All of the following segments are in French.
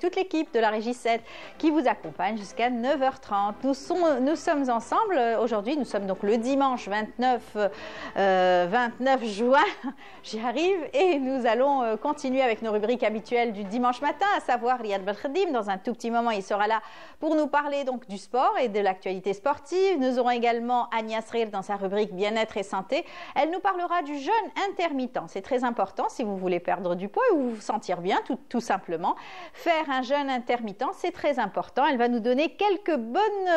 toute l'équipe de la Régie 7 qui vous accompagne jusqu'à 9h30. Nous sommes ensemble aujourd'hui, nous sommes donc le dimanche 29 juin, j'y arrive, et nous allons continuer avec nos rubriques habituelles du dimanche matin, à savoir Riyad Belkhedim. Dans un tout petit moment, il sera là pour nous parler donc du sport et de l'actualité sportive. Nous aurons également Agnès Rire dans sa rubrique bien-être et santé. Elle nous parlera du jeûne intermittent. C'est très important si vous voulez perdre du poids ou vous sentir bien, tout simplement. Faire un jeûne intermittent, c'est très important. Elle va nous donner quelques bonnes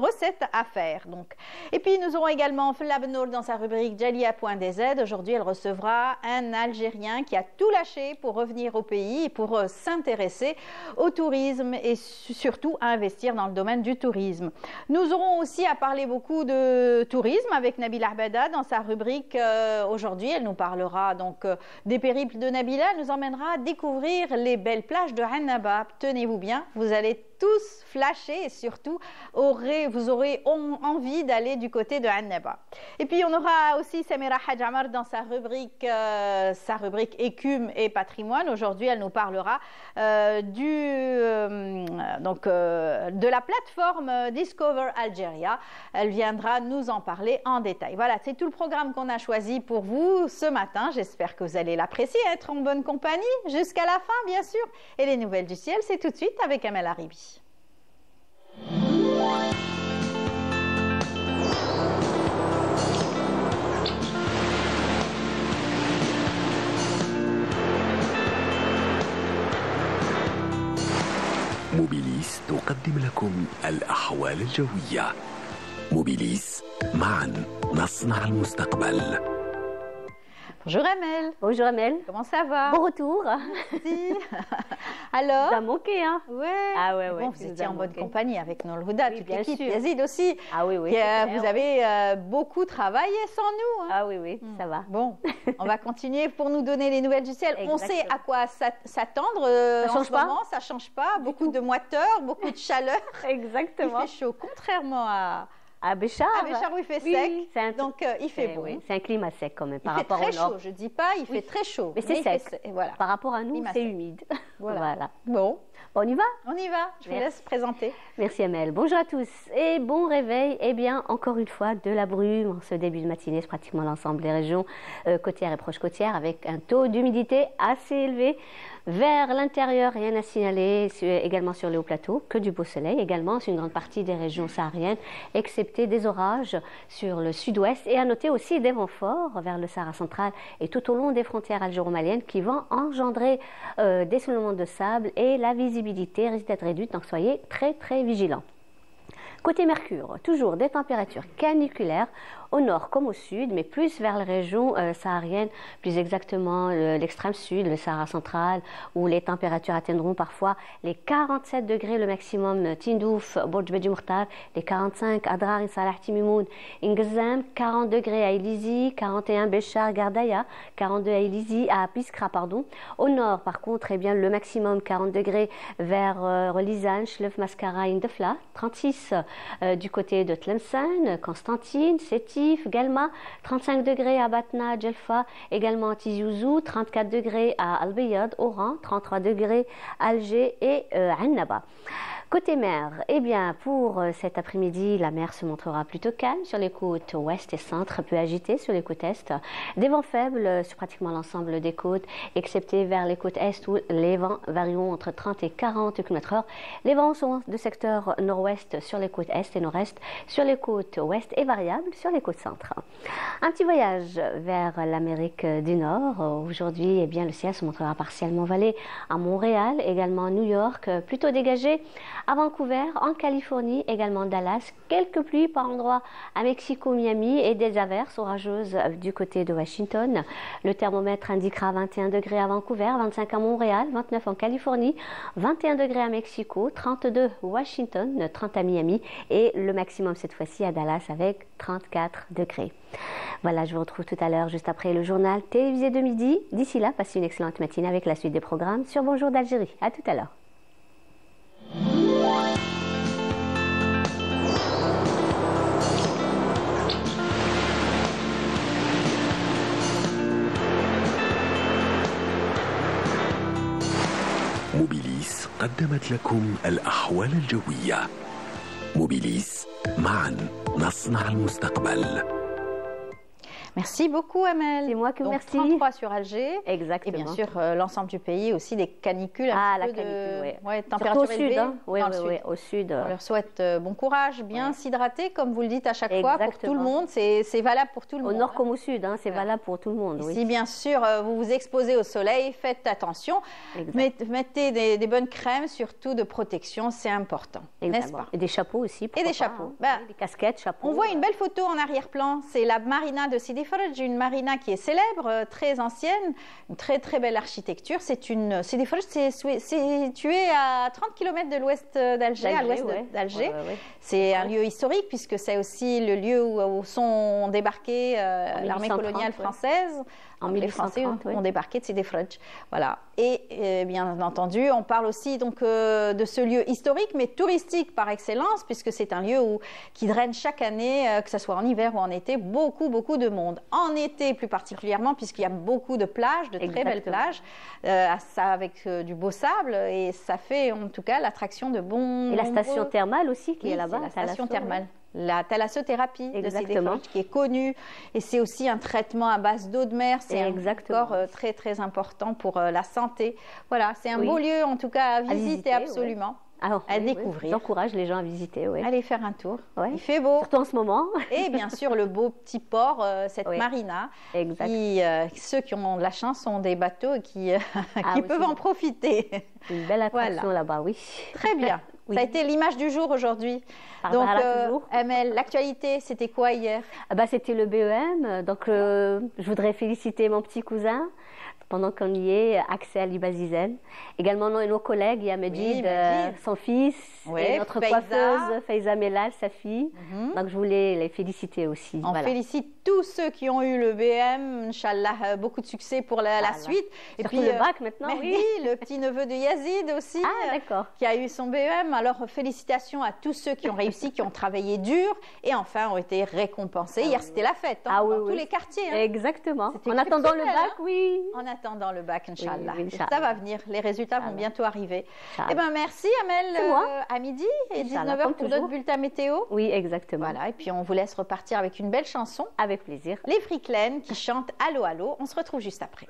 recettes à faire. Donc. Et puis nous aurons également Flab Nour dans sa rubrique Jalia.dz. Aujourd'hui, elle recevra un Algérien qui a tout lâché pour revenir au pays et pour s'intéresser au tourisme et surtout à investir dans le domaine du tourisme. Nous aurons aussi à parler beaucoup de tourisme avec Nabila Abada dans sa rubrique aujourd'hui. Elle nous parlera donc des périples de Nabila. Elle nous emmènera à découvrir les belles plages de Annaba. Tenez-vous bien, vous allez tous flasher et surtout vous aurez envie d'aller du côté de Annaba. Et puis on aura aussi Samira Hadjamar dans sa rubrique écume et patrimoine. Aujourd'hui, elle nous parlera de la plateforme Discover Algeria. Elle viendra nous en parler en détail. Voilà, c'est tout le programme qu'on a choisi pour vous ce matin. J'espère que vous allez l'apprécier, être en bonne compagnie jusqu'à la fin, bien sûr. Et les nouvelles du ciel, c'est tout de suite avec Amel Haribi. موبيليس تقدم لكم الأحوال الجوية. موبيليس، معا نصنع المستقبل. Bonjour Amel. Bonjour Amel. Comment ça va? Bon retour. Merci. Alors? Ça a manqué, hein? Ouais. Ah ouais. Bon, vous étiez en bonne compagnie avec Nour Houda, toute l'équipe. Yazid aussi. Ah oui. Vous avez beaucoup travaillé sans nous. Hein? Ah oui, ça va. Bon, on va continuer pour nous donner les nouvelles du ciel. On sait à quoi s'attendre. Ça change pas. Ça change pas. Beaucoup de moiteur, beaucoup de chaleur. Exactement. Il fait chaud, contrairement à Béchar. Où il fait sec, donc il fait beau. Oui, c'est un climat sec quand même par rapport au nord. Il fait très chaud, je dis pas, il fait très chaud. Mais c'est sec. Voilà. Par rapport à nous, c'est humide. Voilà. Bon, on y va? On y va, je vous laisse présenter. Merci Amel. Bonjour à tous et bon réveil. Eh bien, encore une fois, de la brume en ce début de matinée, c'est pratiquement l'ensemble des régions côtières et proches côtières avec un taux d'humidité assez élevé. Vers l'intérieur, rien à signaler, également sur les hauts plateaux, que du beau soleil, également sur une grande partie des régions sahariennes, excepté des orages sur le sud-ouest et à noter aussi des vents forts vers le Sahara central et tout au long des frontières algéro-maliennes qui vont engendrer des soulèvements de sable et la visibilité risque d'être réduite, donc soyez très vigilants. Côté Mercure, toujours des températures caniculaires au nord comme au sud, mais plus vers les régions sahariennes, plus exactement l'extrême sud, le Sahara central, où les températures atteindront parfois les 47 degrés le maximum. Tindouf, Borj Beji Mokhtar, les 45 Adrar, Salah Timimoun, Ingezem, 40 degrés à Ilizi, 41 Béchar, Gardaya, 42 à Ilizi, à Piskra, pardon. Au nord, par contre, eh bien, le maximum 40 degrés vers Relizan, Chlef, Mascara, Indefla, 36 du côté de Tlemcen, Constantine, Séti, Galma, 35 degrés à Batna, Djelfa, également à Tizi Ouzou, 34 degrés à Al-Bayad, Oran, 33 degrés à Alger et Annaba. Côté mer, eh bien, pour cet après-midi, la mer se montrera plutôt calme sur les côtes ouest et centre, peu agitée sur les côtes est. Des vents faibles sur pratiquement l'ensemble des côtes, excepté vers les côtes est où les vents varieront entre 30 et 40 km/h. Les vents sont de secteur nord-ouest sur les côtes est et nord-est, sur les côtes ouest et variables sur les côtes centre. Un petit voyage vers l'Amérique du Nord. Aujourd'hui, eh bien, le ciel se montrera partiellement voilé à Montréal, également à New York, plutôt dégagé à Vancouver, en Californie, également Dallas, quelques pluies par endroits à Mexico, Miami et des averses orageuses du côté de Washington. Le thermomètre indiquera 21 degrés à Vancouver, 25 à Montréal, 29 en Californie, 21 degrés à Mexico, 32 Washington, 30 à Miami et le maximum cette fois-ci à Dallas avec 34 degrés. Voilà, je vous retrouve tout à l'heure juste après le journal télévisé de midi. D'ici là, passez une excellente matinée avec la suite des programmes sur Bonjour d'Algérie. À tout à l'heure. موبيليس قدمت لكم الأحوال الجوية. موبيليس، معا نصنع المستقبل. Merci beaucoup, Amel. C'est moi qui vous Donc, remercie. 33 sur Alger. Exactement. Et bien sûr, l'ensemble du pays aussi, des canicules. Ah, Un la petit peu canicule, oui. Ouais, Surtout température au sud, élevée hein. Oui, dans oui, le sud. oui, au sud. On leur souhaite bon courage, bien s'hydrater, comme vous le dites à chaque fois, pour tout le Exactement. monde. C'est valable pour tout le Au monde. nord comme au sud, hein, c'est Voilà. valable pour tout le monde. Et Oui. si bien sûr vous vous exposez au soleil, faites attention. Exact. Mettez des bonnes crèmes, surtout de protection, c'est important, n'est-ce Exactement. pas? Et des chapeaux aussi. Et pourquoi des pas, chapeaux. hein. Bah, Oui, des casquettes, chapeaux. On voit une belle photo en arrière-plan, c'est la marina de Sidi Faraj, une marina qui est célèbre, très ancienne, une très très belle architecture. Sidi Faraj, c'est situé à 30 km de l'ouest d'Alger, à l'ouest d'Alger. Ouais. C'est un lieu historique puisque c'est aussi le lieu où sont débarqués l'armée 1830, coloniale française. En Les Français 1830, ont débarqué de Sidi Faraj. Voilà. Et bien entendu, on parle aussi donc de ce lieu historique, mais touristique par excellence, puisque c'est un lieu qui draine chaque année, que ce soit en hiver ou en été, beaucoup de monde. En été plus particulièrement, puisqu'il y a beaucoup de plages, de très belles plages, avec du beau sable, et ça fait en tout cas l'attraction de bons. Et la station thermale aussi qui est là-bas. La station thermale. La thalassothérapie de Sidi Faraj, qui est connue, et c'est aussi un traitement à base d'eau de mer, c'est encore très très important pour la santé. Voilà, c'est un beau lieu en tout cas à visiter absolument. À découvrir. J'encourage les gens à visiter. Oui. Allez faire un tour. Ouais. Il fait beau. Surtout en ce moment. Et bien sûr, le beau petit port, cette marina. Ceux qui ont de la chance ont des bateaux et qui peuvent en profiter. Une belle attraction là-bas, oui. Très bien. Oui. Ça a été l'image du jour aujourd'hui. Donc, Amel, l'actualité, c'était quoi hier? C'était le BEM. Donc, je voudrais féliciter mon petit cousin. Pendant qu'on y est, Axel Ibazizen. Également nos collègues, il y a Medjid, son fils, et notre coiffeuse, Faiza Melal, sa fille. Donc je voulais les féliciter aussi. On félicite tous ceux qui ont eu le BM, Inch'Allah, beaucoup de succès pour la suite. Et puis le bac maintenant, Mehdi, le petit-neveu de Yazid aussi, qui a eu son BEM. Alors félicitations à tous ceux qui ont réussi, qui ont travaillé dur et enfin ont été récompensés. Hier, c'était la fête dans tous les quartiers. Exactement. En attendant le bac, oui. En attendant le bac, Inch'Allah. Oui, ça va venir, les résultats vont bientôt arriver. Eh bien, merci Amel, à midi et 19h pour notre bulletin météo. Oui, exactement. Voilà, et puis on vous laisse repartir avec une belle chanson. Avec plaisir. Les Friclaines qui chantent Allô, allô. On se retrouve juste après.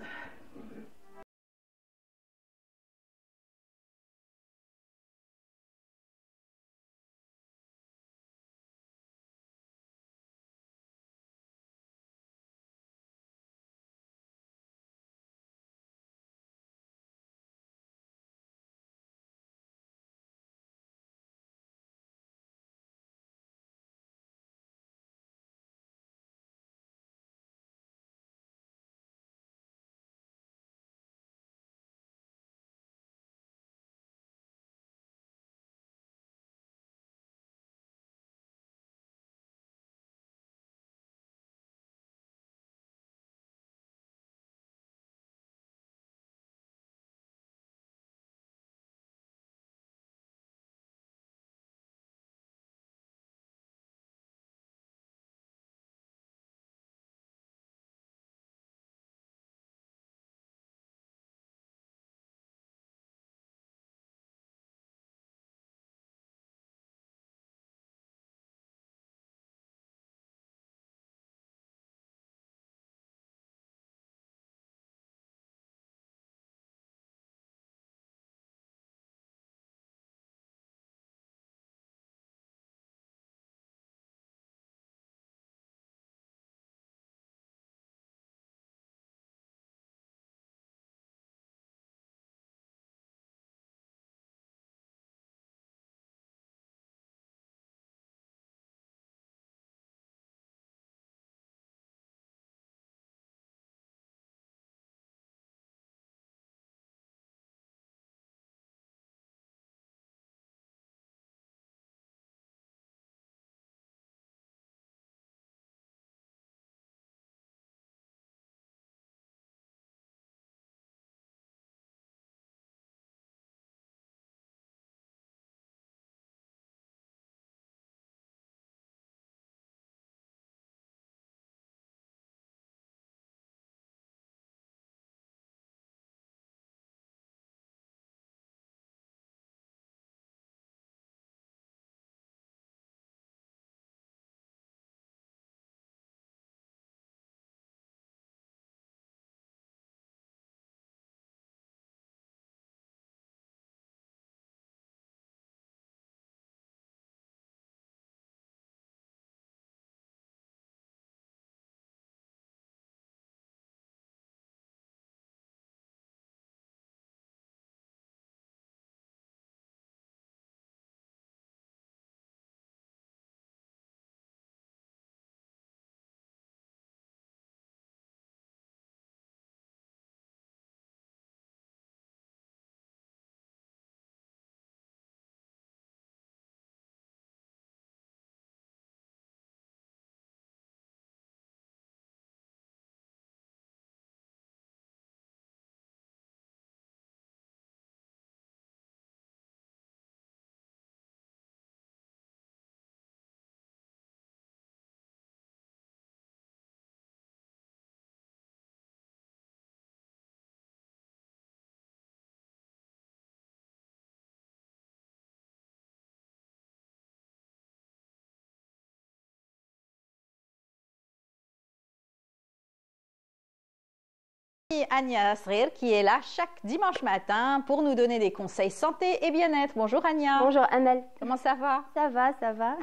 Ania Asrir qui est là chaque dimanche matin pour nous donner des conseils santé et bien-être. Bonjour Ania. Bonjour Amel. Comment ça va? Ça va, ça va.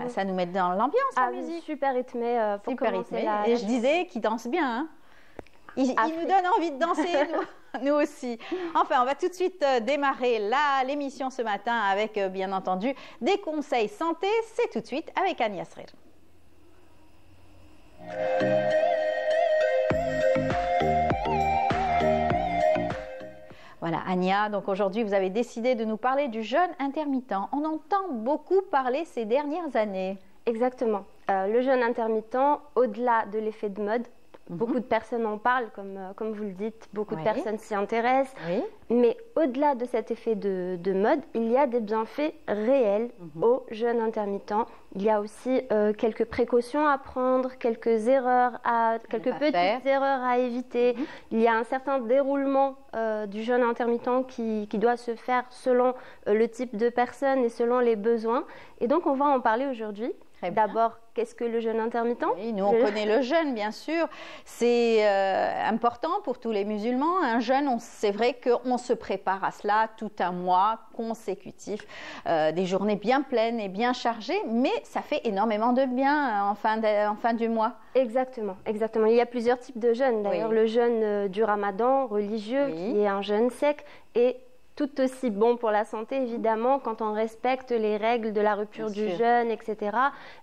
Ça nous met dans l'ambiance la musique. Super rythmé pour super commencer rythmé. Et je disais qu'il danse bien. Hein. Il nous donne envie de danser, nous aussi. Enfin, on va tout de suite démarrer l'émission ce matin avec, bien entendu, des conseils santé. C'est tout de suite avec Ania Asrir. Voilà, Ania, donc aujourd'hui, vous avez décidé de nous parler du jeûne intermittent. On entend beaucoup parler ces dernières années. Exactement. Le jeûne intermittent, au-delà de l'effet de mode, beaucoup de personnes en parlent, comme vous le dites, beaucoup de personnes s'y intéressent. Oui. Mais au-delà de cet effet de mode, il y a des bienfaits réels au jeûne intermittent. Il y a aussi quelques précautions à prendre, quelques petites erreurs à éviter. Il y a un certain déroulement du jeûne intermittent qui doit se faire selon le type de personne et selon les besoins. Et donc, on va en parler aujourd'hui. D'abord, qu'est-ce que le jeûne intermittent? Oui, nous, on connaît le jeûne, bien sûr. C'est important pour tous les musulmans. Un jeûne, c'est vrai qu'on se prépare à cela tout un mois consécutif, des journées bien pleines et bien chargées, mais ça fait énormément de bien en fin du mois. Exactement, exactement. Il y a plusieurs types de jeûnes. D'ailleurs, le jeûne du Ramadan religieux, qui est un jeûne sec, et tout aussi bon pour la santé, évidemment, quand on respecte les règles de la rupture du jeûne, etc.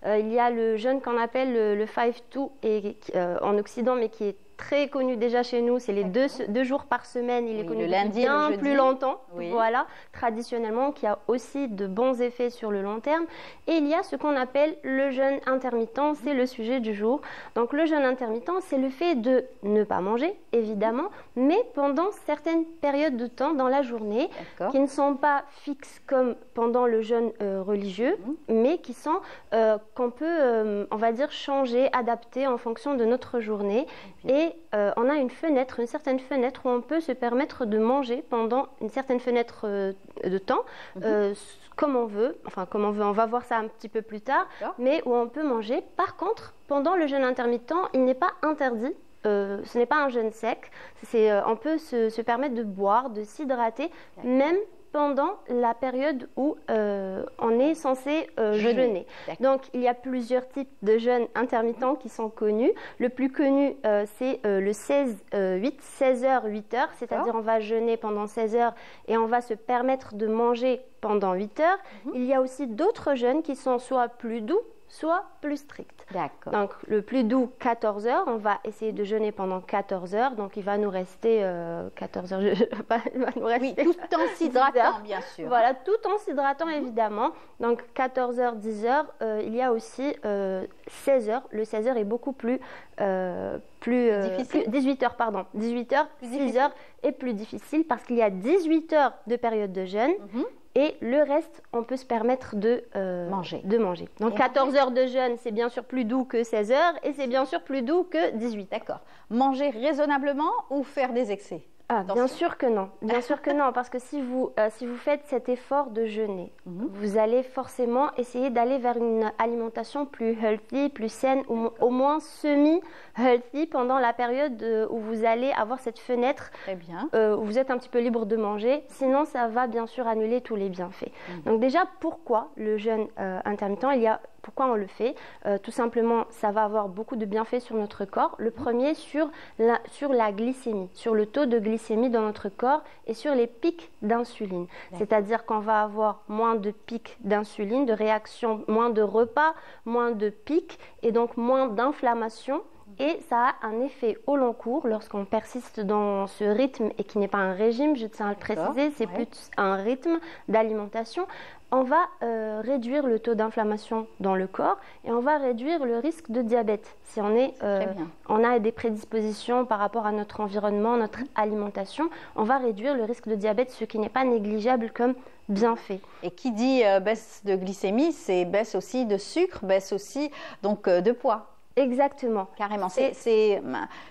Il y a le jeûne qu'on appelle le 5-2 en Occident, mais qui est très connu déjà chez nous, c'est les deux jours par semaine. Il est connu le lundi bien et le plus longtemps, voilà, traditionnellement, qui a aussi de bons effets sur le long terme. Et il y a ce qu'on appelle le jeûne intermittent, c'est le sujet du jour. Donc le jeûne intermittent, c'est le fait de ne pas manger, évidemment, mais pendant certaines périodes de temps dans la journée, qui ne sont pas fixes comme pendant le jeûne religieux, mais qui sont qu'on peut, on va dire, changer, adapter en fonction de notre journée. Et on a une certaine fenêtre où on peut se permettre de manger pendant une certaine fenêtre de temps, comme on veut, on va voir ça un petit peu plus tard, mais où on peut manger. Par contre, pendant le jeûne intermittent, il n'est pas interdit. Ce n'est pas un jeûne sec, on peut se permettre de boire, de s'hydrater, même pendant la période où on est censé jeûner. Donc, il y a plusieurs types de jeûnes intermittents qui sont connus. Le plus connu, c'est le 16-8, 16h, 8h, c'est-à-dire on va jeûner pendant 16 heures et on va se permettre de manger pendant 8 heures. Il y a aussi d'autres jeûnes qui sont soit plus doux, soit plus strict. D'accord. Donc, le plus doux, 14 heures. On va essayer de jeûner pendant 14 heures. Donc, il va nous rester 14 heures. Il va nous rester tout en s'hydratant, bien sûr. Voilà, tout en s'hydratant, évidemment. Donc, 14 heures, 10 heures. Il y a aussi 16 heures. Le 16 heures est beaucoup plus 18 heures, pardon. 18 heures, 6 heures est plus difficile parce qu'il y a 18 heures de période de jeûne. Et le reste, on peut se permettre de manger. Donc, 14 heures de jeûne, c'est bien sûr plus doux que 16 heures et c'est bien sûr plus doux que 18. D'accord. Manger raisonnablement ou faire des excès? Bien sûr que non, bien sûr que non, parce que si vous faites cet effort de jeûner, vous allez forcément essayer d'aller vers une alimentation plus healthy, plus saine, ou au moins semi-healthy pendant la période où vous allez avoir cette fenêtre où vous êtes un petit peu libre de manger, sinon ça va bien sûr annuler tous les bienfaits. Donc déjà, pourquoi le jeûne intermittent? Pourquoi on le fait? Tout simplement, ça va avoir beaucoup de bienfaits sur notre corps. Le premier, sur la glycémie, sur le taux de glycémie dans notre corps et sur les pics d'insuline. C'est-à-dire qu'on va avoir moins de pics d'insuline, de réactions, moins de repas, moins de pics et donc moins d'inflammation. Et ça a un effet au long cours lorsqu'on persiste dans ce rythme et qui n'est pas un régime, je tiens à le préciser, c'est plus un rythme d'alimentation. On va réduire le taux d'inflammation dans le corps et on va réduire le risque de diabète. Si on a des prédispositions par rapport à notre environnement, notre alimentation, on va réduire le risque de diabète, ce qui n'est pas négligeable comme bienfait. Et qui dit baisse de glycémie, c'est baisse aussi de sucre, baisse aussi donc de poids. Exactement. Carrément, c'est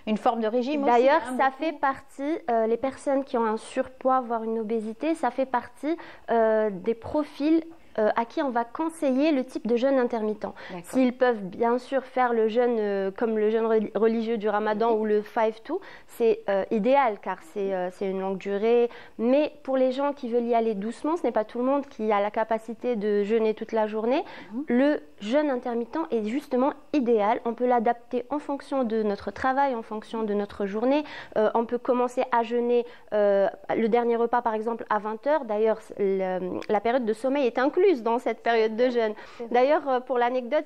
une forme de régime aussi. D'ailleurs, ça fait partie, les personnes qui ont un surpoids, voire une obésité, ça fait partie des profils à qui on va conseiller le type de jeûne intermittent. S'ils peuvent bien sûr faire le jeûne comme le jeûne religieux du Ramadan ou le 5-2, c'est idéal car c'est une longue durée. Mais pour les gens qui veulent y aller doucement, ce n'est pas tout le monde qui a la capacité de jeûner toute la journée. Le jeûne intermittent est justement idéal. On peut l'adapter en fonction de notre travail, en fonction de notre journée. On peut commencer à jeûner le dernier repas par exemple à 20h. D'ailleurs, la période de sommeil est incluse dans cette période de jeûne. D'ailleurs, pour l'anecdote,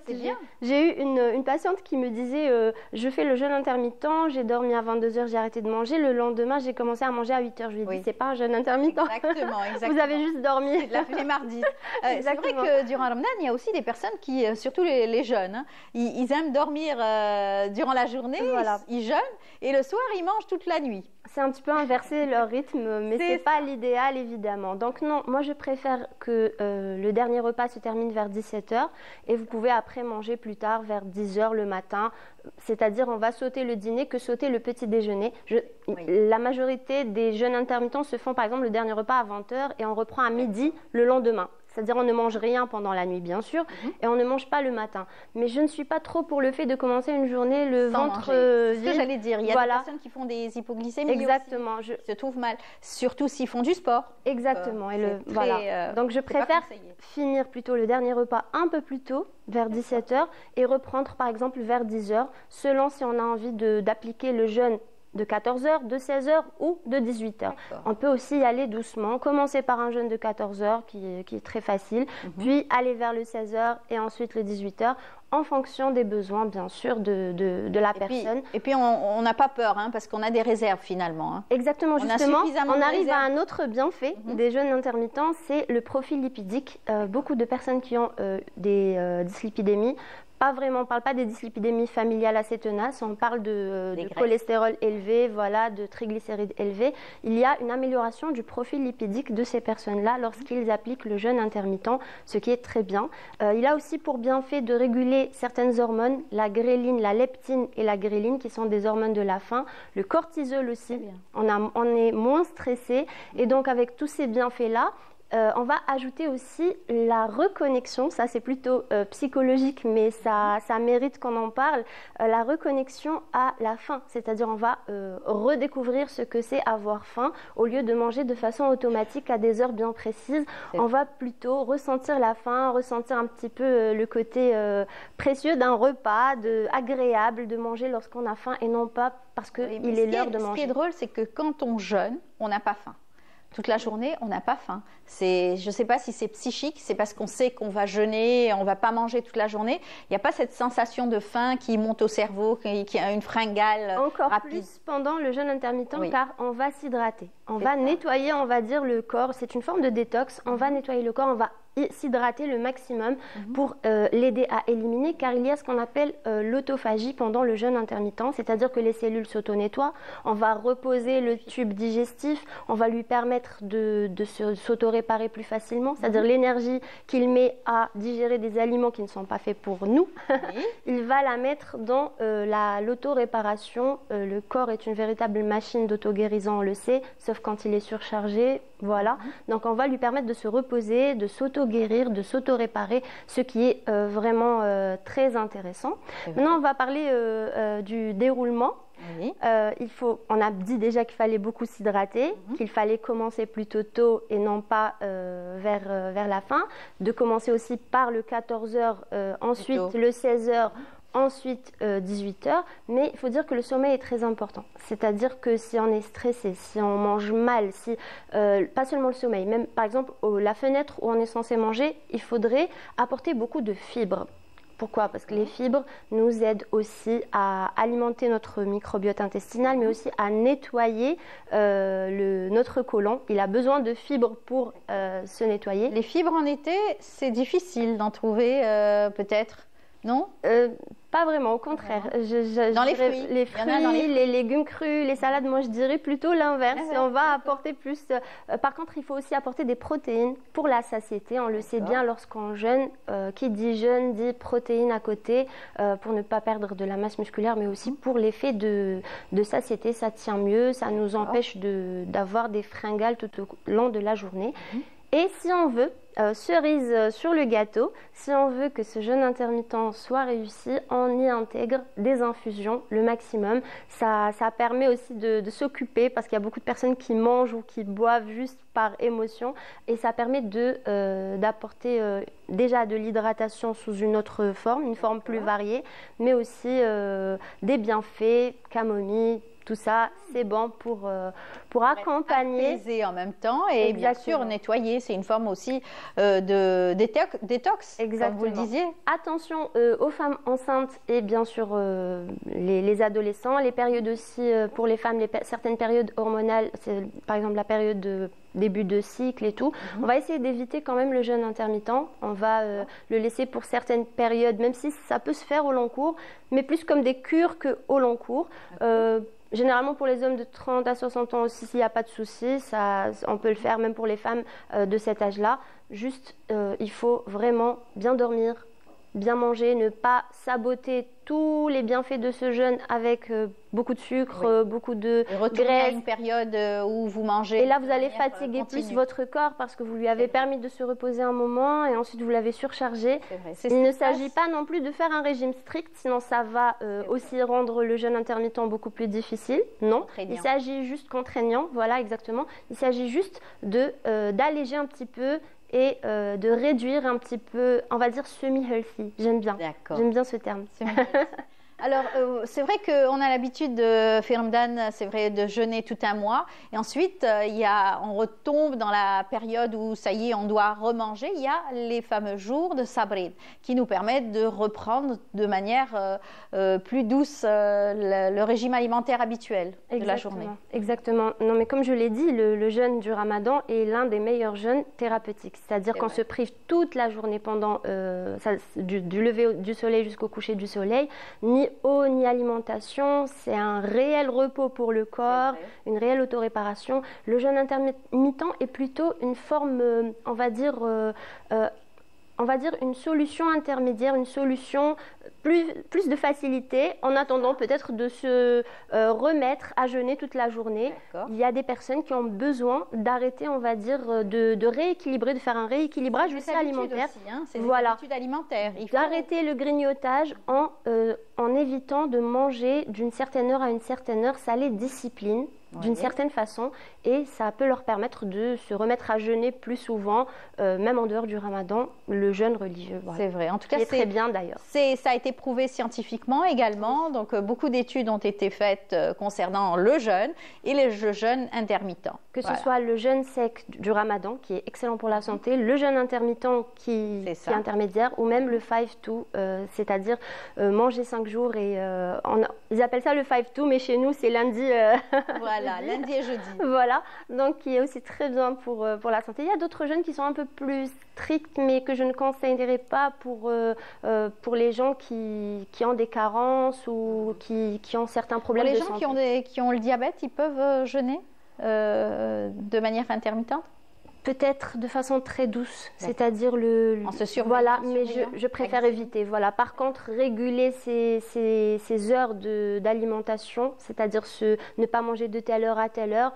j'ai eu une patiente qui me disait je fais le jeûne intermittent, j'ai dormi à 22h, j'ai arrêté de manger. Le lendemain, j'ai commencé à manger à 8h. Je lui ai dit, c'est pas un jeûne intermittent. Exactement. Vous avez juste dormi. Les mardis. C'est vrai que durant Ramadan, il y a aussi des personnes qui, surtout les jeunes, hein, ils aiment dormir durant la journée, ils jeûnent, et le soir, ils mangent toute la nuit. C'est un petit peu inverser leur rythme, mais c'est pas l'idéal évidemment. Donc non, moi je préfère que le dernier repas se termine vers 17h et vous pouvez après manger plus tard vers 10h le matin. C'est-à-dire on va sauter le dîner que sauter le petit déjeuner. La majorité des jeûnes intermittents se font par exemple le dernier repas à 20h et on reprend à midi le lendemain. C'est-à-dire on ne mange rien pendant la nuit, bien sûr, et on ne mange pas le matin. Mais je ne suis pas trop pour le fait de commencer une journée le ventre vide. C'est ce que j'allais dire. Il y a des personnes qui font des hypoglycémies. Exactement. Je se trouve mal, surtout s'ils font du sport. Exactement. Donc je préfère finir plutôt le dernier repas un peu plus tôt, vers 17h, et reprendre par exemple vers 10h, selon si on a envie d'appliquer le jeûne de 14h, de 16h ou de 18h. On peut aussi y aller doucement, commencer par un jeûne de 14h qui est très facile, puis aller vers le 16h et ensuite le 18h en fonction des besoins bien sûr de la personne. Et puis on n'a pas peur hein, parce qu'on a des réserves finalement. Hein. Exactement, justement, on arrive à un autre bienfait des jeûnes intermittents, c'est le profil lipidique. Beaucoup de personnes qui ont des dyslipidémies, on ne parle pas des dyslipidémies familiales assez tenaces, on parle de cholestérol élevé, de triglycérides élevés. Il y a une amélioration du profil lipidique de ces personnes-là lorsqu'ils appliquent le jeûne intermittent, ce qui est très bien. Il a aussi pour bienfait de réguler certaines hormones, la gréline, la leptine et la gréline, qui sont des hormones de la faim. Le cortisol aussi, on est moins stressé. Et donc avec tous ces bienfaits-là, on va ajouter aussi la reconnexion, ça c'est plutôt psychologique mais ça mérite qu'on en parle, la reconnexion à la faim, c'est-à-dire on va redécouvrir ce que c'est avoir faim au lieu de manger de façon automatique à des heures bien précises. On va plutôt ressentir la faim, ressentir un petit peu le côté précieux d'un repas, agréable de manger lorsqu'on a faim et non pas parce qu'il est l'heure de manger. Ce qui est drôle, c'est que quand on jeûne, on n'a pas faim. Toute la journée, on n'a pas faim. Je ne sais pas si c'est psychique, c'est parce qu'on sait qu'on va jeûner, on ne va pas manger toute la journée. Il n'y a pas cette sensation de faim qui monte au cerveau, qui a une fringale encore rapide. Plus pendant le jeûne intermittent, car on va s'hydrater. On va nettoyer, on va dire, le corps. C'est une forme de détox. On va nettoyer le corps, on va s'hydrater le maximum pour l'aider à éliminer, car il y a ce qu'on appelle l'autophagie pendant le jeûne intermittent, c'est-à-dire que les cellules s'auto-nettoient, on va reposer le tube digestif, on va lui permettre de s'auto-réparer plus facilement, c'est-à-dire l'énergie qu'il met à digérer des aliments qui ne sont pas faits pour nous, il va la mettre dans l'auto-réparation. Le corps est une véritable machine d'auto-guérison, on le sait, sauf quand il est surchargé, Donc on va lui permettre de se reposer, de s'auto-guérir, de s'auto-réparer, ce qui est vraiment très intéressant. Maintenant, on va parler du déroulement. On a dit déjà qu'il fallait beaucoup s'hydrater, qu'il fallait commencer plutôt tôt et non pas vers la fin, de commencer aussi par le 14h, ensuite le 16h, ensuite 18h, mais il faut dire que le sommeil est très important. C'est-à-dire que si on est stressé, si on mange mal, pas seulement le sommeil, même par exemple la fenêtre où on est censé manger, il faudrait apporter beaucoup de fibres. Pourquoi? Parce que les fibres nous aident aussi à alimenter notre microbiote intestinal, mais aussi à nettoyer notre côlon. Il a besoin de fibres pour se nettoyer. Les fibres en été, c'est difficile d'en trouver peut-être, non? Pas vraiment, au contraire. Dans les fruits. Les fruits, les légumes crus, les salades, moi je dirais plutôt l'inverse. On va apporter plus. Par contre, il faut aussi apporter des protéines pour la satiété. On le sait bien lorsqu'on jeûne. Qui dit jeûne dit protéines à côté pour ne pas perdre de la masse musculaire, mais aussi pour l'effet de satiété. Ça tient mieux, ça nous empêche d'avoir des fringales tout au long de la journée. Et si on veut, cerise sur le gâteau, si on veut que ce jeûne intermittent soit réussi, on y intègre des infusions, le maximum. Ça permet aussi de s'occuper parce qu'il y a beaucoup de personnes qui mangent ou qui boivent juste par émotion. Et ça permet d'apporter déjà de l'hydratation sous une autre forme, une forme plus variée, mais aussi des bienfaits, camomille. Tout ça, c'est bon pour accompagner. Apaiser en même temps et bien sûr nettoyer. C'est une forme aussi de détox, comme vous le disiez. Attention aux femmes enceintes et bien sûr les adolescents. Les périodes aussi, pour les femmes, certaines périodes hormonales, c'est par exemple la période de début de cycle et tout. On va essayer d'éviter quand même le jeûne intermittent. On va le laisser pour certaines périodes, même si ça peut se faire au long cours, mais plus comme des cures qu'au long cours. Généralement, pour les hommes de 30 à 60 ans aussi, s'il n'y a pas de souci, on peut le faire même pour les femmes de cet âge-là. Juste, il faut vraiment bien dormir, bien manger, ne pas saboter tous les bienfaits de ce jeûne avec beaucoup de sucre, beaucoup de graisse. À une période où vous mangez. Et là, vous allez fatiguer plus votre corps parce que vous lui avez permis de se reposer un moment et ensuite vous l'avez surchargé. Il ne s'agit pas non plus de faire un régime strict, sinon ça va aussi rendre le jeûne intermittent beaucoup plus difficile. Non, il s'agit juste contraignant, voilà exactement. Il s'agit juste d'alléger un petit peu et de réduire un petit peu, on va dire semi-healthy. J'aime bien. J'aime bien ce terme. Alors, c'est vrai qu'on a l'habitude de faire Ramadan, c'est vrai, de jeûner tout un mois. Et ensuite, on retombe dans la période où, ça y est, on doit remanger. Il y a les fameux jours de Sabrid qui nous permettent de reprendre de manière plus douce le régime alimentaire habituel de la journée. Exactement. Non, mais comme je l'ai dit, le jeûne du Ramadan est l'un des meilleurs jeûnes thérapeutiques. C'est-à-dire qu'on se prive toute la journée pendant du lever du soleil jusqu'au coucher du soleil, ni eau ni alimentation, c'est un réel repos pour le corps, une réelle autoréparation. Le jeûne intermittent est plutôt une forme, on va dire une solution intermédiaire, une solution plus de facilité en attendant peut-être de se remettre à jeûner toute la journée. Il y a des personnes qui ont besoin d'arrêter, on va dire, de rééquilibrer, de faire un rééquilibrage aussi alimentaire. Aussi, hein, c'est des habitudes alimentaires. Il faut arrêter le grignotage en évitant de manger d'une certaine heure à une certaine heure. Ça les discipline d'une certaine façon et ça peut leur permettre de se remettre à jeûner plus souvent, même en dehors du Ramadan, le jeûne religieux. Voilà. C'est vrai. En tout cas, c'est très bien d'ailleurs. Ça a été prouvé scientifiquement également. Donc, beaucoup d'études ont été faites concernant le jeûne et les jeûnes intermittents. Que ce soit le jeûne sec du Ramadan, qui est excellent pour la santé, le jeûne intermittent qui est intermédiaire, ou même le 5-2, c'est-à-dire manger 5 jours. Ils appellent ça le 5-2, mais chez nous, c'est lundi. Voilà, lundi et jeudi. Voilà, donc qui est aussi très bien pour la santé. Il y a d'autres jeûnes qui sont un peu plus stricts, mais que je ne conseillerais pas pour les gens qui ont des carences ou qui ont certains problèmes de santé. Pour les gens qui ont le diabète, ils peuvent jeûner de manière intermittente? Peut-être de façon très douce, c'est-à-dire en se surveillant. Voilà, mais je préfère éviter. Voilà. Par contre, réguler ces heures d'alimentation, c'est-à-dire ne pas manger de telle heure à telle heure,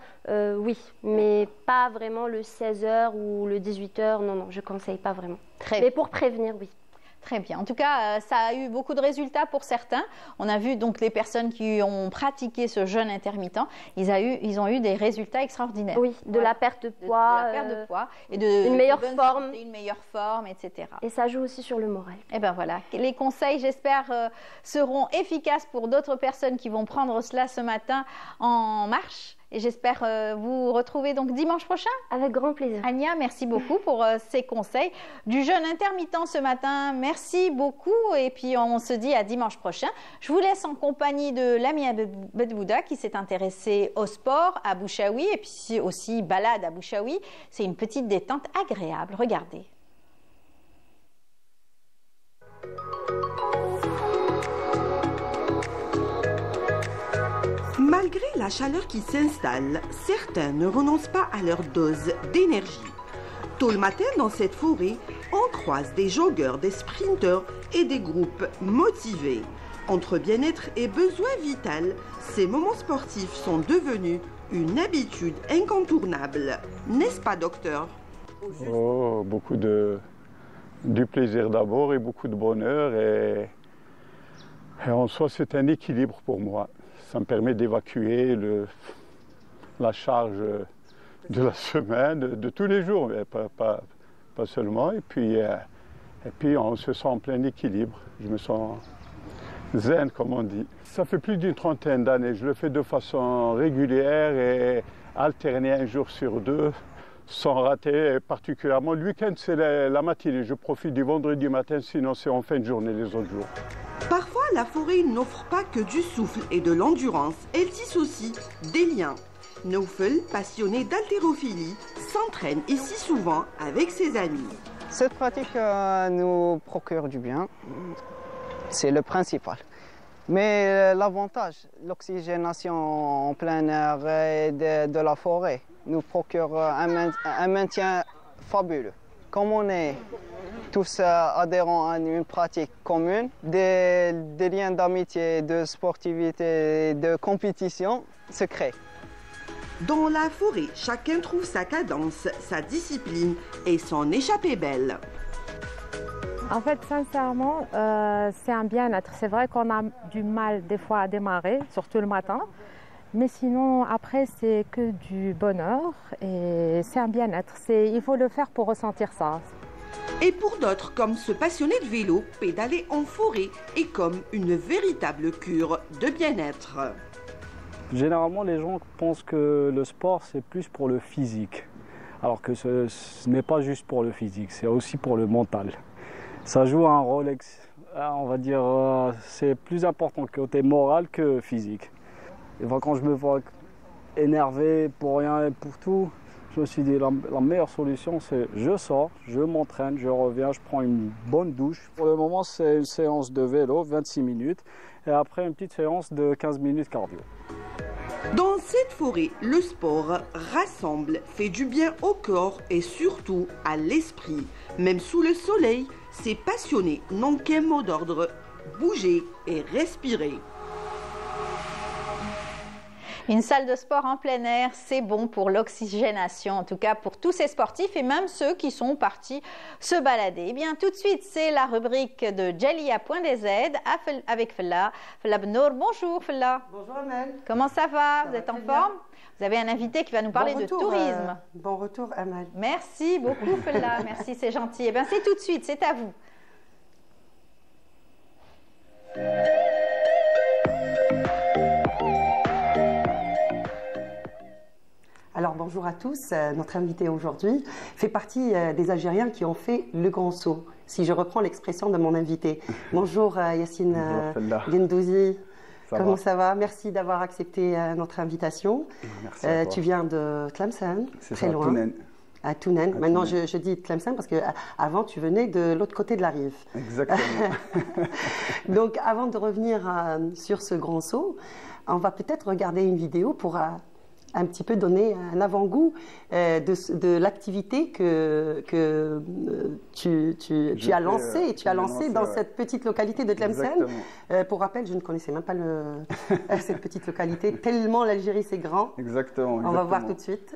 oui, mais pas vraiment le 16h ou le 18h, non, je ne conseille pas vraiment. Mais pour prévenir, oui. Très bien. En tout cas, ça a eu beaucoup de résultats pour certains. On a vu donc les personnes qui ont pratiqué ce jeûne intermittent, ils ont eu des résultats extraordinaires. Oui, de la perte de poids, et une meilleure forme, etc. Et ça joue aussi sur le moral. Et ben voilà, les conseils, j'espère, seront efficaces pour d'autres personnes qui vont prendre cela ce matin en marche. Et j'espère vous retrouver donc dimanche prochain. Avec grand plaisir. Ania, merci beaucoup pour ces conseils du jeûne intermittent ce matin. Merci beaucoup. Et puis on se dit à dimanche prochain. Je vous laisse en compagnie de Lamia Bedbouda qui s'est intéressée au sport à Bouchaoui et puis aussi balade à Bouchaoui. C'est une petite détente agréable. Regardez. Malgré la chaleur qui s'installe, certains ne renoncent pas à leur dose d'énergie. Tôt le matin, dans cette forêt, on croise des joggeurs, des sprinteurs et des groupes motivés. Entre bien-être et besoin vital, ces moments sportifs sont devenus une habitude incontournable. N'est-ce pas, docteur ? Oh, du plaisir d'abord et beaucoup de bonheur. Et en soi, c'est un équilibre pour moi. Ça me permet d'évacuer la charge de la semaine, de tous les jours, mais pas seulement. Et puis, on se sent en plein équilibre. Je me sens zen, comme on dit. Ça fait plus d'une trentaine d'années. Je le fais de façon régulière et alternée un jour sur deux, sans rater. Particulièrement le week-end, c'est la matinée. Je profite du vendredi matin, sinon c'est en fin de journée les autres jours. Parfois, la forêt n'offre pas que du souffle et de l'endurance. Elle tisse aussi des liens. Naufel, passionné d'haltérophilie, s'entraîne ici souvent avec ses amis. Cette pratique nous procure du bien, c'est le principal. Mais l'avantage, l'oxygénation en plein air et de la forêt nous procure un maintien fabuleux. Comme on est tous adhérents à une pratique commune, des liens d'amitié, de sportivité, de compétition se créent. Dans la forêt, chacun trouve sa cadence, sa discipline et son échappée belle. En fait, sincèrement, c'est un bien-être. C'est vrai qu'on a du mal des fois à démarrer, surtout le matin. Mais sinon, après, c'est que du bonheur et c'est un bien-être. Il faut le faire pour ressentir ça. Et pour d'autres, comme ce passionné de vélo, pédaler en forêt est comme une véritable cure de bien-être. Généralement, les gens pensent que le sport, c'est plus pour le physique. Alors que ce n'est pas juste pour le physique, c'est aussi pour le mental. Ça joue un rôle, on va dire, c'est plus important côté moral que physique. Et quand je me vois énervé pour rien et pour tout, je me suis dit la meilleure solution, c'est je sors, je m'entraîne, je reviens, je prends une bonne douche. Pour le moment, c'est une séance de vélo, 26 minutes, et après une petite séance de 15 minutes cardio. Dans cette forêt, le sport rassemble, fait du bien au corps et surtout à l'esprit. Même sous le soleil, ces passionnés n'ont qu'un mot d'ordre, bouger et respirer. Une salle de sport en plein air, c'est bon pour l'oxygénation, en tout cas pour tous ces sportifs et même ceux qui sont partis se balader. Eh bien, tout de suite, c'est la rubrique de Jalia.dz avec Fella. Fella Benour, bonjour Fella. Bonjour Amel. Comment ça va? Vous êtes en forme? Vous avez un invité qui va nous parler de tourisme. Bon retour Amel. Merci beaucoup Fella, merci, c'est gentil. Eh bien, c'est tout de suite, c'est à vous. Alors bonjour à tous, notre invité aujourd'hui fait partie des Algériens qui ont fait le grand saut, si je reprends l'expression de mon invité. Bonjour Yassine Gendouzi, comment ça va? Merci d'avoir accepté notre invitation. Merci à toi. Tu viens de Tlemcen, très loin. Tounen. À Tounen. Maintenant je dis Tlemcen parce qu'avant tu venais de l'autre côté de la rive. Exactement. Donc avant de revenir sur ce grand saut, on va peut-être regarder une vidéo pour un petit peu donner un avant-goût de l'activité que tu as lancée dans cette petite localité de Tlemcen. Pour rappel, je ne connaissais même pas cette petite localité, tellement l'Algérie c'est grand. Exactement. On va voir tout de suite.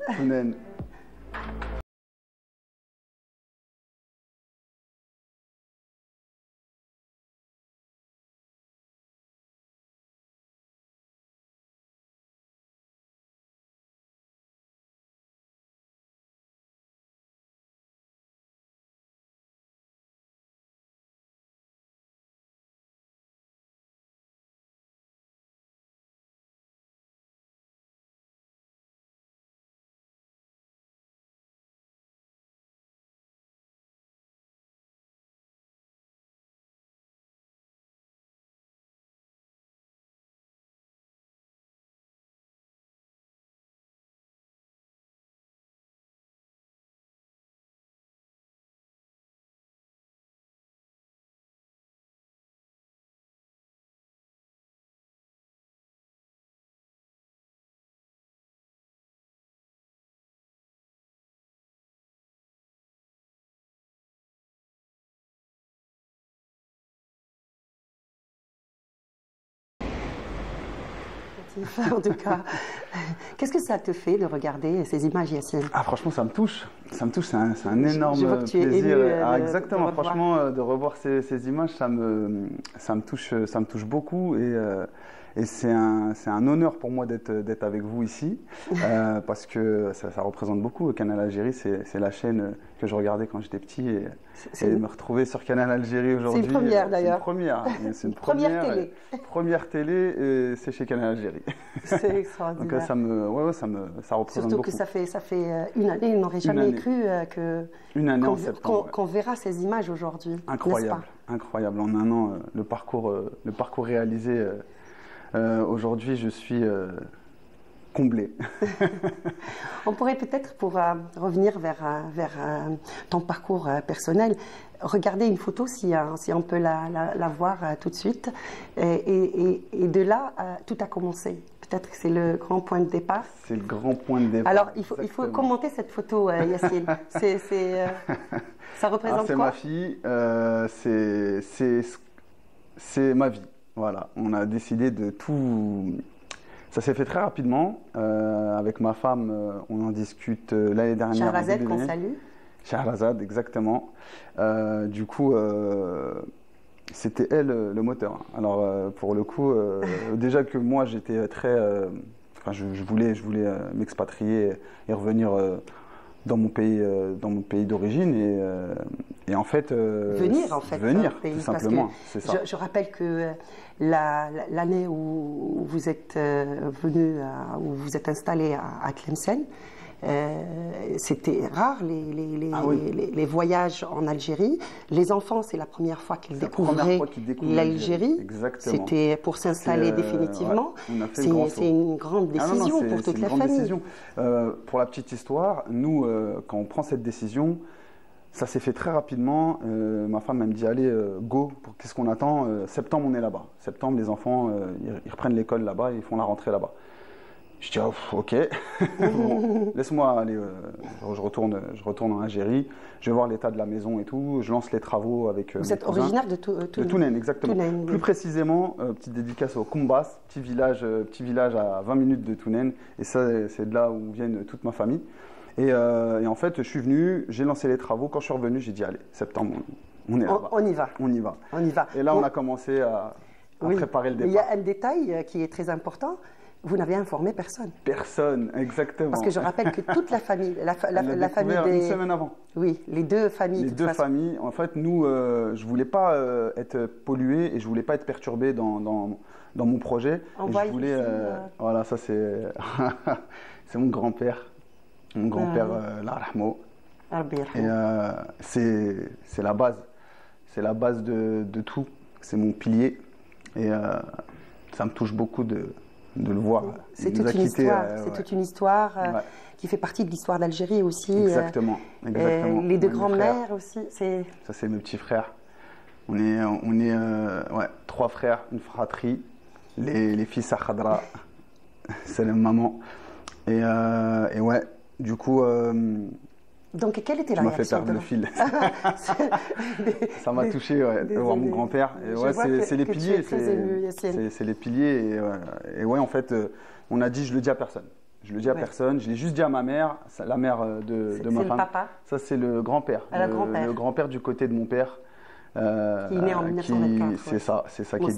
émotif, en tout cas. Qu'est-ce que ça te fait de regarder ces images, Yassine? Ah, franchement, ça me touche. Ça me touche, c'est un énorme je vois que tu es plaisir. ému, exactement, franchement, de revoir ces images, ça me touche beaucoup. Et c'est un honneur pour moi d'être avec vous ici, parce que ça représente beaucoup. Canal Algérie, c'est la chaîne que je regardais quand j'étais petit. Et me retrouver sur Canal Algérie aujourd'hui. C'est une première d'ailleurs. C'est une première télé. Première télé, c'est chez Canal Algérie. C'est extraordinaire. Donc ça représente surtout beaucoup. que ça fait une année, on n'aurait jamais cru qu'on verra ces images aujourd'hui. Incroyable, incroyable. En un an, le parcours réalisé. Aujourd'hui, je suis comblé. On pourrait peut-être, pour revenir vers ton parcours personnel, regarder une photo si on peut la voir tout de suite. Et de là, tout a commencé. Peut-être que c'est le grand point de départ. C'est le grand point de départ. Alors, il faut commenter cette photo, Yassine. Ça représente quoi? C'est ma fille, c'est ma vie. Voilà, on a décidé de tout... Ça s'est fait très rapidement. Avec ma femme, on en discute l'année dernière. Shahrazad, qu'on salue. Shahrazad, exactement. Du coup, c'était elle le moteur. Alors, pour le coup, déjà que moi, j'étais très... je voulais m'expatrier et revenir dans mon pays d'origine et en fait venir tout simplement, c'est ça. Je rappelle que l'année où vous êtes venu, où vous êtes installé à Tlemcen, c'était rare les voyages en Algérie. Les enfants, c'est la première fois qu'ils découvraient l'Algérie. C'était pour s'installer définitivement. C'est une grande décision pour toute la famille. Pour la petite histoire, nous, quand on prend cette décision, ça s'est fait très rapidement. Ma femme, elle me dit, allez, go, qu'est-ce qu'on attend? Septembre, on est là-bas. Septembre, les enfants, ils reprennent l'école là-bas, ils font la rentrée là-bas. Je dis, oh, ok, bon, laisse-moi aller, je retourne en Algérie, je vais voir l'état de la maison et tout, je lance les travaux avec Vous êtes originaire de Tounen, exactement. Tounen, plus précisément, petite dédicace au Koumbas, petit village à 20 minutes de Tounen, et ça, c'est de là où viennent toute ma famille. Et en fait, je suis venu, j'ai lancé les travaux, quand je suis revenu, j'ai dit, allez, septembre, on est là-bas. On y va. On y va. On y va. Et là, on a commencé à préparer le départ. Il y a un détail qui est très important. Vous n'avez informé personne. Personne, exactement. Parce que je rappelle que toute la famille, la famille une semaine avant. Oui, les deux familles. Les deux familles. En fait, nous, je voulais pas être pollué et je voulais pas être perturbé dans mon projet. On et voit je voulais, ici, voilà, ça c'est, c'est mon grand-père, l'Arahmo. Et c'est la base de tout. C'est mon pilier et ça me touche beaucoup de le voir. C'est toute une histoire qui fait partie de l'histoire d'Algérie aussi. Exactement. Les deux grands-mères aussi. Ça, c'est mes petits frères. On est 3 frères, une fratrie. Les fils à Khadra, c'est la maman. Et ouais, du coup... Donc, quelle était la réaction? Tu m'as fait perdre le fil. Ça m'a touché, de voir mon grand-père. C'est les piliers. C'est les piliers. Et ouais, en fait, on a dit, je le dis à personne. Je le dis à personne. Je l'ai juste dit à ma mère, la mère de ma femme. C'est le papa? Ça, c'est le grand-père. Le grand-père du côté de mon père. Qui est né en 1924. C'est ça, qui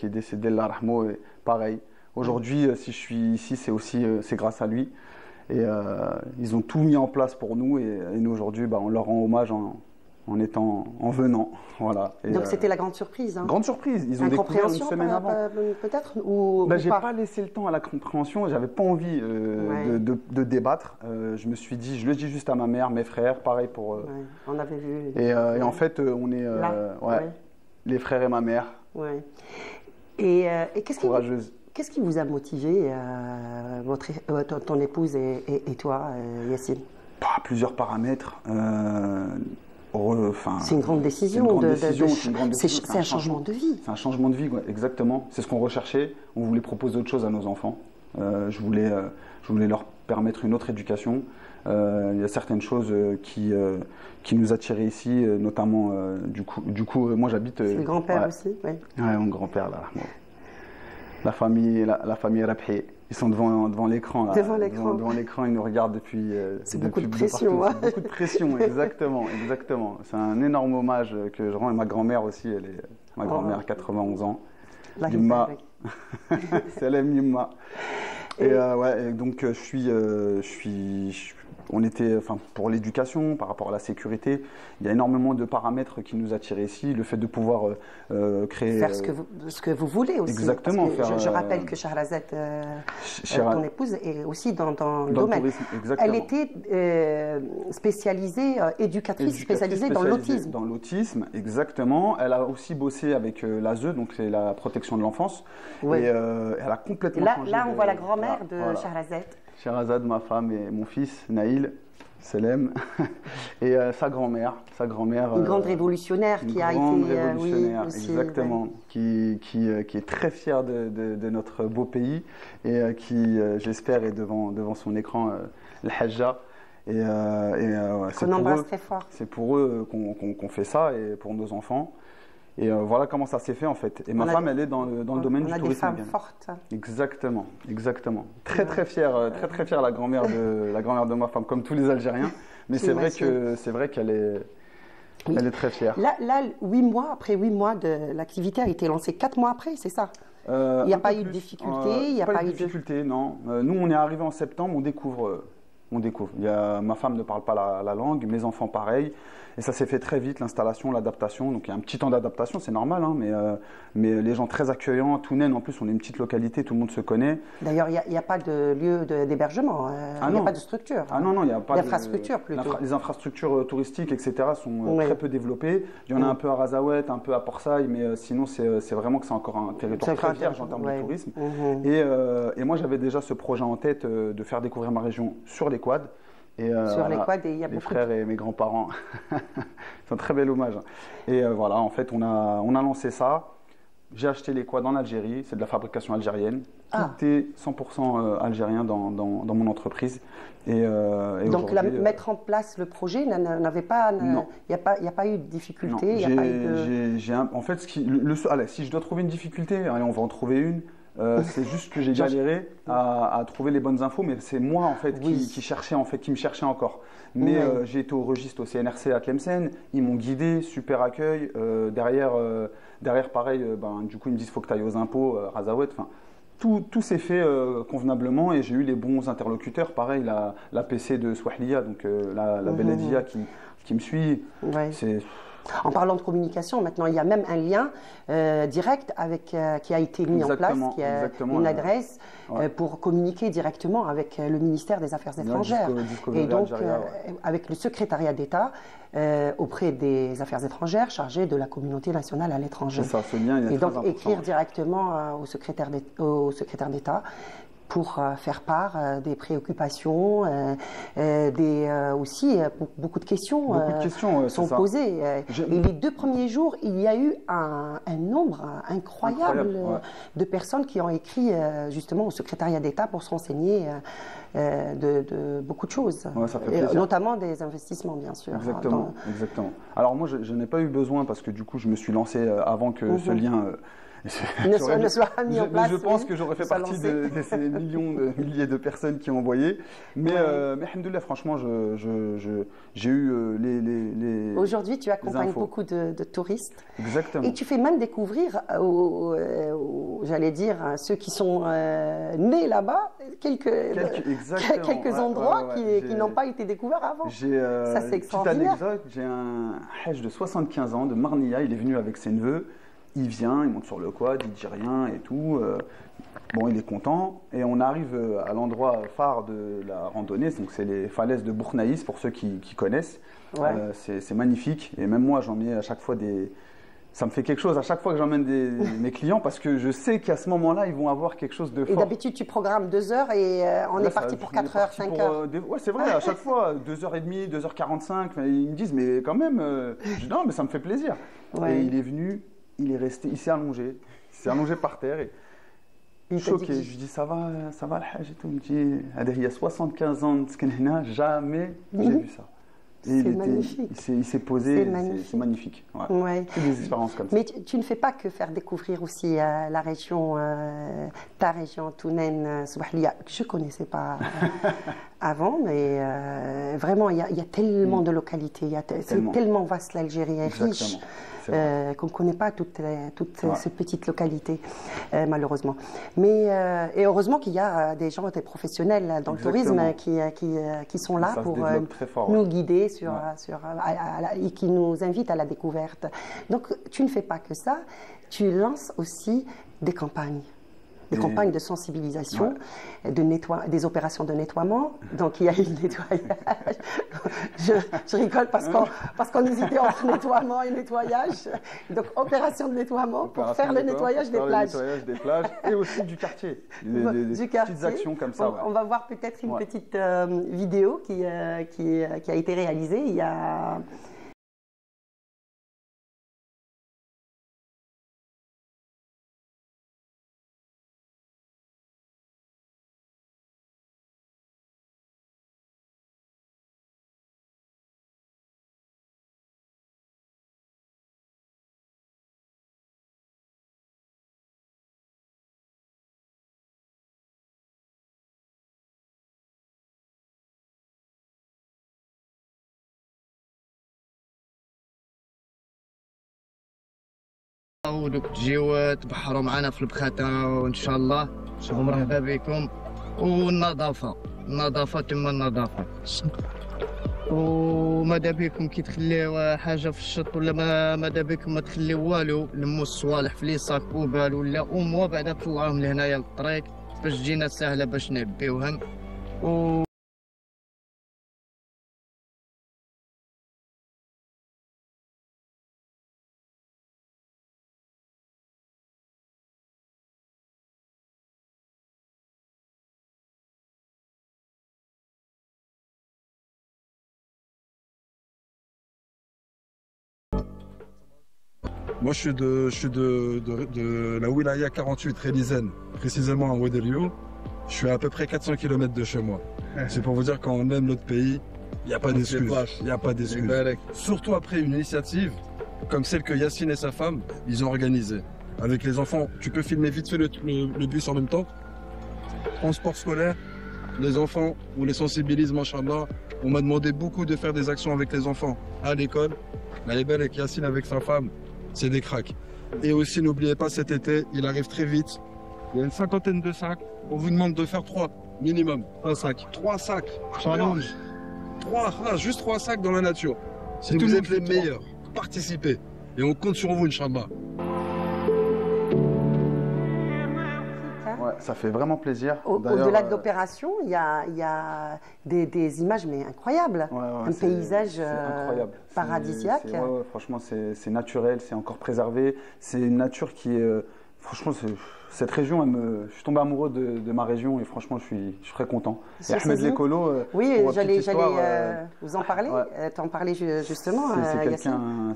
est décédé l'Arahmo. Pareil. Aujourd'hui, si je suis ici, c'est grâce à lui. Et ils ont tout mis en place pour nous et nous aujourd'hui, on leur rend hommage en venant. Voilà. Et donc c'était la grande surprise. Hein. Grande surprise. Ils ont découvert une semaine avant. Peut-être j'ai pas laissé le temps à la compréhension. J'avais pas envie de débattre. Je me suis dit, je le dis juste à ma mère, mes frères, pareil pour. On avait vu. Et en fait, on est les frères et ma mère. Ouais. Et qu'est-ce courageuse. Qu'est-ce qui vous a motivé, ton épouse et toi, Yassine? Plusieurs paramètres. C'est une grande décision. C'est un changement de vie. C'est un changement de vie, exactement. C'est ce qu'on recherchait. On voulait proposer autre chose à nos enfants. Je voulais leur permettre une autre éducation. Il y a certaines choses qui nous attiraient ici, notamment du coup moi j'habite... C'est le grand-père aussi, oui. Ouais, mon grand-père là. La famille Rabhi. Ils sont devant l'écran. Devant l'écran. Devant l'écran, ils nous regardent depuis. C'est beaucoup de pression. C'est beaucoup de pression, exactement. C'est un énorme hommage que je rends. Et ma grand-mère aussi, ma grand-mère a 91 ans. Yimma. Salam Yimma. Et donc pour l'éducation, par rapport à la sécurité, il y a énormément de paramètres qui nous attirent ici. Le fait de pouvoir créer... Faire ce que vous voulez aussi. Exactement. Je rappelle que Shahrazad, ton épouse, est aussi dans le domaine. Tourisme, elle était éducatrice spécialisée dans l'autisme. Dans l'autisme, exactement. Elle a aussi bossé avec l'ASE, donc c'est la protection de l'enfance. Oui. Et elle a complètement changé. Là, on voit la grand-mère de Shahrazad. Shahrazad, ma femme, et mon fils, Naïl, Selem, et sa grand-mère. Une grande révolutionnaire qui a été... aussi, exactement, qui est très fière de notre beau pays et qui, j'espère, est devant son écran, le Hajja. Qu'on embrasse très fort. C'est pour eux qu'on fait ça et pour nos enfants. Et voilà comment ça s'est fait en fait. Et ma femme, elle est dans le domaine du tourisme. On a des femmes fortes. Exactement. Très fière la grand-mère de ma femme, comme tous les Algériens. Mais c'est vrai qu'elle est, elle est très fière. Là, 8 mois, après 8 mois de l'activité a été lancée, 4 mois après, c'est ça? Il n'y a pas eu de difficulté? Il n'y a pas eu de difficulté, non. Nous, on est arrivés en septembre, on découvre. Ma femme ne parle pas la langue, mes enfants pareil. Et ça s'est fait très vite, l'installation, l'adaptation. Donc il y a un petit temps d'adaptation, c'est normal, hein, mais les gens très accueillants. Tounen, en plus, on est une petite localité, tout le monde se connaît. D'ailleurs, il n'y a pas de lieu d'hébergement, il n'y a pas de structure. Non, il n'y a pas d'infrastructure plutôt. Les infrastructures touristiques, etc., sont très peu développées. Il y en a un peu à Razaouet, un peu à Port-Saïd, mais sinon, c'est vraiment que c'est encore un territoire très vierge en termes de tourisme. Et moi, j'avais déjà ce projet en tête de faire découvrir ma région sur les quads. Sur les quads, il y a mes beaucoup frères et mes grands-parents. C'est un très bel hommage. Et voilà, en fait, on a lancé ça. J'ai acheté les quads en Algérie. C'est de la fabrication algérienne. Tout est 100% algérien dans mon entreprise. Donc, mettre en place le projet n'avait pas... Il n'y a pas eu de difficulté. En fait, si je dois trouver une difficulté, allez, on va en trouver une. C'est juste que j'ai galéré à trouver les bonnes infos, mais c'est moi en fait qui me cherchait encore. Mais j'ai été au registre au CNRC à Tlemcen, ils m'ont guidé, super accueil. Derrière pareil, du coup ils me disent faut que tu ailles aux impôts, Razaouet. Enfin, tout s'est fait convenablement et j'ai eu les bons interlocuteurs. Pareil, la PC de Swahlia, donc la Beledia qui me suit. En parlant de communication, maintenant il y a même un lien direct qui a été mis en place, qui a une adresse pour communiquer directement avec le ministère des Affaires étrangères et donc avec le secrétariat d'État auprès des Affaires étrangères chargé de la communauté nationale à l'étranger. C'est ça, ce lien, il est et donc très écrire directement au secrétaire d'État pour faire part des préoccupations, aussi beaucoup de questions, sont posées. Et les 2 premiers jours, il y a eu un nombre incroyable de personnes qui ont écrit justement au secrétariat d'État pour se renseigner de beaucoup de choses, ça fait notamment des investissements bien sûr. Exactement. Alors moi je n'ai pas eu besoin parce que du coup je me suis lancé avant que ce lien... ne soit mis en place. Je pense que j'aurais fait partie de ces milliers de personnes qui ont envoyé. Mais alhamdoulilah, franchement, j'ai eu les Aujourd'hui, tu accompagnes beaucoup de touristes. Exactement. Et tu fais même découvrir, j'allais dire, ceux qui sont nés là-bas, quelques endroits qui n'ont pas été découverts avant. Ça, c'est extraordinaire. Petite anecdote, j'ai un hajj de 75 ans de Marnia, il est venu avec ses neveux. Il vient, il monte sur le quad, il dit rien et tout. Bon, il est content. Et on arrive à l'endroit phare de la randonnée. Donc, c'est les falaises de Bourgnaïs, pour ceux qui connaissent. C'est magnifique. Et même moi, j'en mets à chaque fois ça me fait quelque chose à chaque fois que j'emmène mes clients parce que je sais qu'à ce moment-là, ils vont avoir quelque chose de fort. Et d'habitude, tu programmes 2 heures et on est parti pour 4 heures, 5 heures. Ouais, c'est vrai, à chaque fois, 2h30, 2h45. Ils me disent, mais quand même, je dis non, mais ça me fait plaisir. Et il est venu. Il est resté, il s'est allongé par terre et choqué. Je lui dis ça va le hajj et tout. Il me dit il y a 75 ans de Skenhena, jamais j'ai vu ça. C'est magnifique. Il s'est posé, c'est magnifique. Ouais. Ouais. C'est des expériences comme ça. Mais tu ne fais pas que faire découvrir aussi la région, ta région, Tounen, Souahlia, que je ne connaissais pas avant, mais vraiment, il y a tellement de localités, c'est tellement vaste l'Algérie, riche. Qu'on ne connaît pas toutes ces petites localités, malheureusement. Mais, et heureusement qu'il y a des gens, des professionnels dans le tourisme qui sont là pour nous guider et qui nous invitent à la découverte. Donc, tu ne fais pas que ça, tu lances aussi des campagnes. Des campagnes de sensibilisation, des opérations de nettoiement. Donc il y a eu le nettoyage. Je rigole parce qu'on hésitait entre nettoiement et nettoyage. Donc opération de nettoiement pour faire le nettoyage des plages. Le nettoyage des plages et aussi du quartier. Des petites actions comme ça. On va voir peut-être une petite vidéo qui a été réalisée il y a... ودوك تجيو تبحروا معنا في البخاتة وان شاء الله مرحبا بكم. والنظافة تم النظافة وماذا بكم كي تخليو حاجة في الشط ولا ماذا بكم ما تخليو والو، لموا الصوالح في ليصاك وبال ولا أموا بعدا طلعوهم لهنايا للطريق باش تجينا سهلة باش نعبيوهم. Moi, je suis de la Wilaya 48, Rélizen, précisément à Ouedelio. Je suis à peu près 400 km de chez moi. C'est pour vous dire, quand on aime notre pays, il n'y a pas d'excuses. Il n'y a pas d'excuses. Surtout après une initiative comme celle que Yacine et sa femme, ils ont organisée. Avec les enfants, tu peux filmer vite fait le bus en même temps. Transport scolaire, les enfants, on les sensibilise, machallah. On m'a demandé beaucoup de faire des actions avec les enfants à l'école. La belle avec Yacine avec sa femme. C'est des cracks. Et aussi, n'oubliez pas, cet été, il arrive très vite. Il y a une cinquantaine de sacs. On vous demande de faire 3 minimum. 3 sacs. 3 sacs. Challenge. 3, juste 3 sacs dans la nature. Si vous êtes les meilleurs, participez. Et on compte sur vous, Inch'Allah. Ouais, ça fait vraiment plaisir. Au-delà de l'opération, il y a des images mais incroyables. Un paysage paradisiaque. Franchement, c'est naturel, c'est encore préservé. C'est une nature qui est... franchement, cette région, je suis tombé amoureux de ma région et franchement, je suis très content. Et Ahmed Lekolo, oui, j'allais vous en parler, t'en parler justement.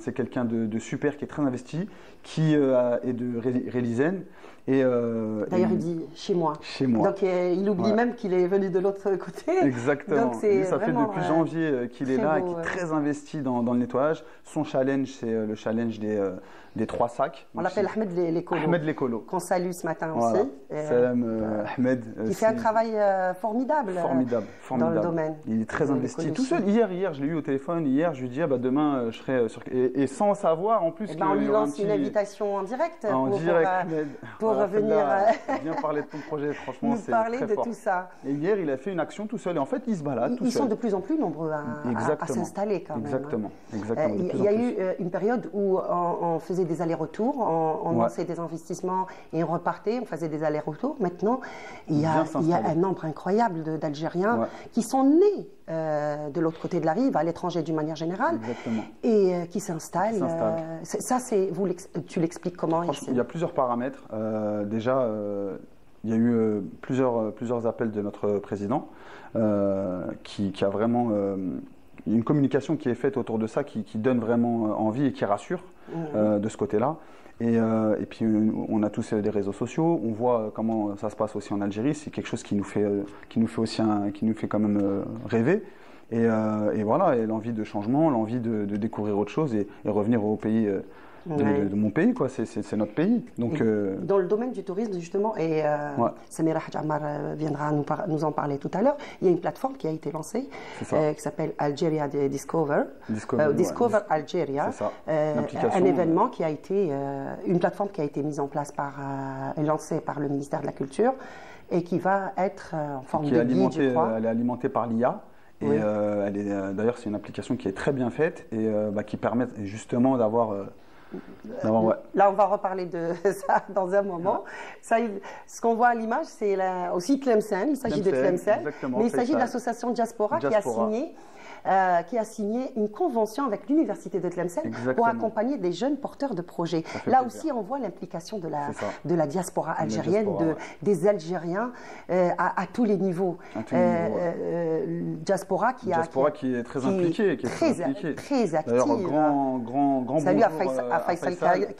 C'est quelqu'un de super qui est très investi, qui est de Rélizen. D'ailleurs, il dit chez moi. Chez moi. Donc, il oublie même qu'il est venu de l'autre côté. Exactement. Donc, ça fait depuis janvier qu'il est là et qu'il est très investi dans le nettoyage. Son challenge, c'est le challenge des 3 sacs. On l'appelle Ahmed Lekolo. Ahmed Lekolo. Qu'on salue ce matin aussi. Salam Ahmed. Il fait un travail formidable. Dans le domaine. Il est très investi. Tout seul. Hier, je l'ai eu au téléphone. Hier, je lui ai dit, demain, je serai sur... Et sans savoir, en plus... on lui lance une invitation en direct. Pour revenir bien parler de ton projet, franchement, c'est parler très de fort. tout ça. Et hier, il a fait une action tout seul. Et en fait, il se balade tout seul. Ils sont de plus en plus nombreux à s'installer quand même. Exactement. Il y a eu une période où on faisait des allers-retours, on lançait des investissements et on repartait, on faisait des allers-retours. Maintenant, il y a un nombre incroyable d'Algériens qui sont nés de l'autre côté de la rive, à l'étranger d'une manière générale, et qui s'installent. Ça, tu l'expliques comment? Il y a plusieurs paramètres. Déjà, il y a eu plusieurs appels de notre président qui a vraiment une communication qui est faite autour de ça qui donne vraiment envie et qui rassure de ce côté-là. Et puis on a tous des réseaux sociaux, on voit comment ça se passe aussi en Algérie, c'est quelque chose qui nous fait aussi quand même rêver. Et voilà, et l'envie de changement, l'envie de découvrir autre chose et revenir au pays de mon pays, quoi. C'est notre pays. Donc, dans le domaine du tourisme, justement, et Samira Hadj Ammar viendra nous en parler tout à l'heure, il y a une plateforme qui a été lancée qui s'appelle Algeria Discover Algeria. Un événement qui a été, une plateforme qui a été mise en place lancée par le ministère de la Culture et qui va être en forme de guide, je crois. Elle est alimentée par l'IA. Et d'ailleurs, c'est une application qui est très bien faite et qui permet justement d'avoir... Là, on va reparler de ça dans un moment. Ça, ce qu'on voit à l'image, c'est aussi Tlemcen. Il s'agit de Tlemcen, mais il s'agit de l'association Diaspora qui a signé une convention avec l'université de Tlemcen pour accompagner des jeunes porteurs de projets. Là aussi, on voit l'implication de la diaspora algérienne, des Algériens à tous les niveaux. Diaspora qui est très impliquée, très active. D'ailleurs, grand salut à Faisal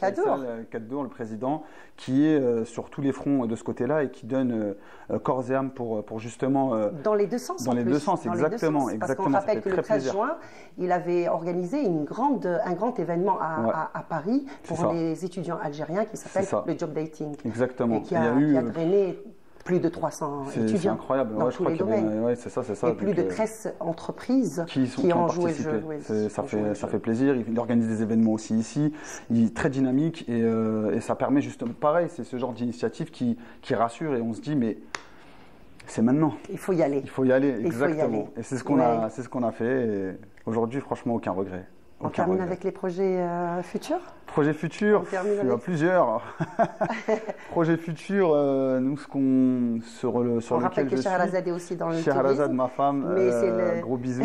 Kaddour, le président, qui est sur tous les fronts de ce côté-là et qui donne corps et âme pour justement... dans les deux sens. Dans les deux sens, exactement. Parce qu'on rappelle que le 13 juin, il avait organisé un grand événement à Paris pour les étudiants algériens qui s'appelle le Job Dating. Exactement. Et qui a drainé plus de 300 étudiants. C'est incroyable. Dans tous les domaines. C'est ça. Et plus de 13 entreprises qui ont joué le jeu. Ça fait plaisir. Il organise des événements aussi ici. Il est très dynamique et ça permet justement, pareil, c'est ce genre d'initiative qui rassure et on se dit, mais c'est maintenant. Il faut y aller. Il faut y aller, exactement. Et c'est ce qu'on a fait. Et aujourd'hui, franchement, aucun regret. On termine avec les projets futurs. Projets futurs, il y en a plusieurs. Projets futurs, nous, sur lequel je suis. On rappelle que Shahrazad est aussi dans le tourisme. Shahrazad, ma femme, gros bisous.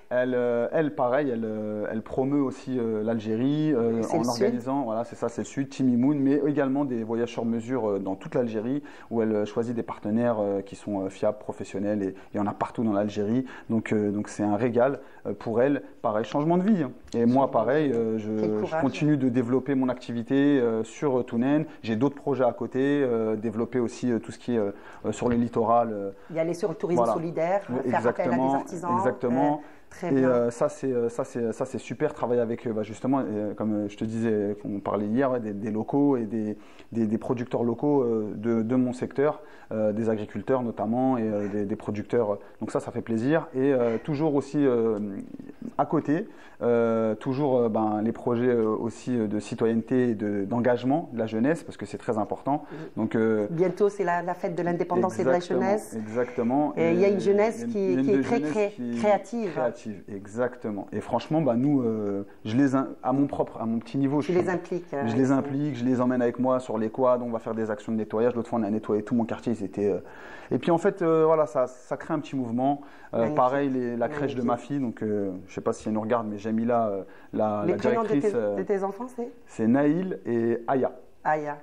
Elle, pareil, elle promeut aussi l'Algérie en organisant, voilà, c'est ça, c'est le Sud, Timimoun, mais également des voyages sur mesure dans toute l'Algérie où elle choisit des partenaires qui sont fiables, professionnels et il y en a partout dans l'Algérie. Donc c'est un régal pour elle. Pareil, changement de vie. Et moi, pareil, je continue de développer mon activité sur Tounen. J'ai d'autres projets à côté, développer aussi tout ce qui est sur le littoral. Y aller sur le tourisme solidaire, faire appel à des artisans. Exactement. Et ça c'est super, travailler avec justement, comme je te disais, on parlait hier, des locaux et des producteurs locaux de mon secteur, des agriculteurs notamment et des producteurs. Donc ça fait plaisir. Et toujours aussi à côté, toujours les projets aussi de citoyenneté et d'engagement de la jeunesse, parce que c'est très important. Donc, bientôt c'est la fête de l'indépendance et de la jeunesse. Exactement. Et il y a une jeunesse qui est très créative. Exactement. Et franchement, nous, je les à mon petit niveau, je les implique. Je les implique, je les emmène avec moi sur les quads. On va faire des actions de nettoyage. L'autre fois, on a nettoyé tout mon quartier. Et puis en fait, voilà, ça crée un petit mouvement. Pareil, la crèche de ma fille. Donc, je ne sais pas si elle nous regarde, mais Jamila, la directrice. Les prénoms de tes enfants, c'est Naïl et Aya. Aya.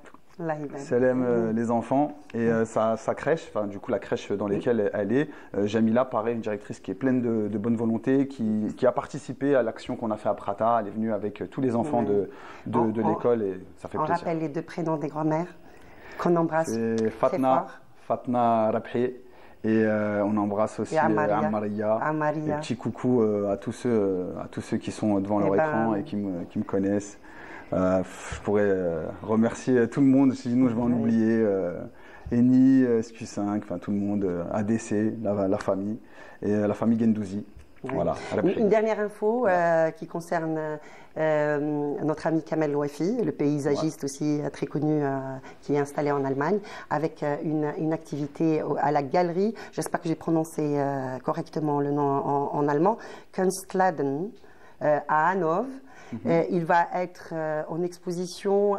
Elle aime les enfants et sa crèche, du coup la crèche dans laquelle elle est, Jamila, pareil, une directrice qui est pleine de bonne volonté, qui a participé à l'action qu'on a fait à Prata. Elle est venue avec tous les enfants de l'école et ça fait plaisir. On rappelle les deux prénoms des grand-mères qu'on embrasse. C'est Fatna Rabhi et on embrasse aussi Amaria. Et petit coucou à tous ceux qui sont devant leur écran et qui me connaissent. Je pourrais remercier tout le monde, sinon je vais en oublier. Eni, SQ5, tout le monde, ADC, la famille, et la famille Gendouzi. Oui. Voilà, une dernière info qui concerne notre ami Kamel Louafi, le paysagiste aussi très connu qui est installé en Allemagne, avec une activité à la galerie, j'espère que j'ai prononcé correctement le nom en allemand, Kunstladen à Hanovre. Il va être en exposition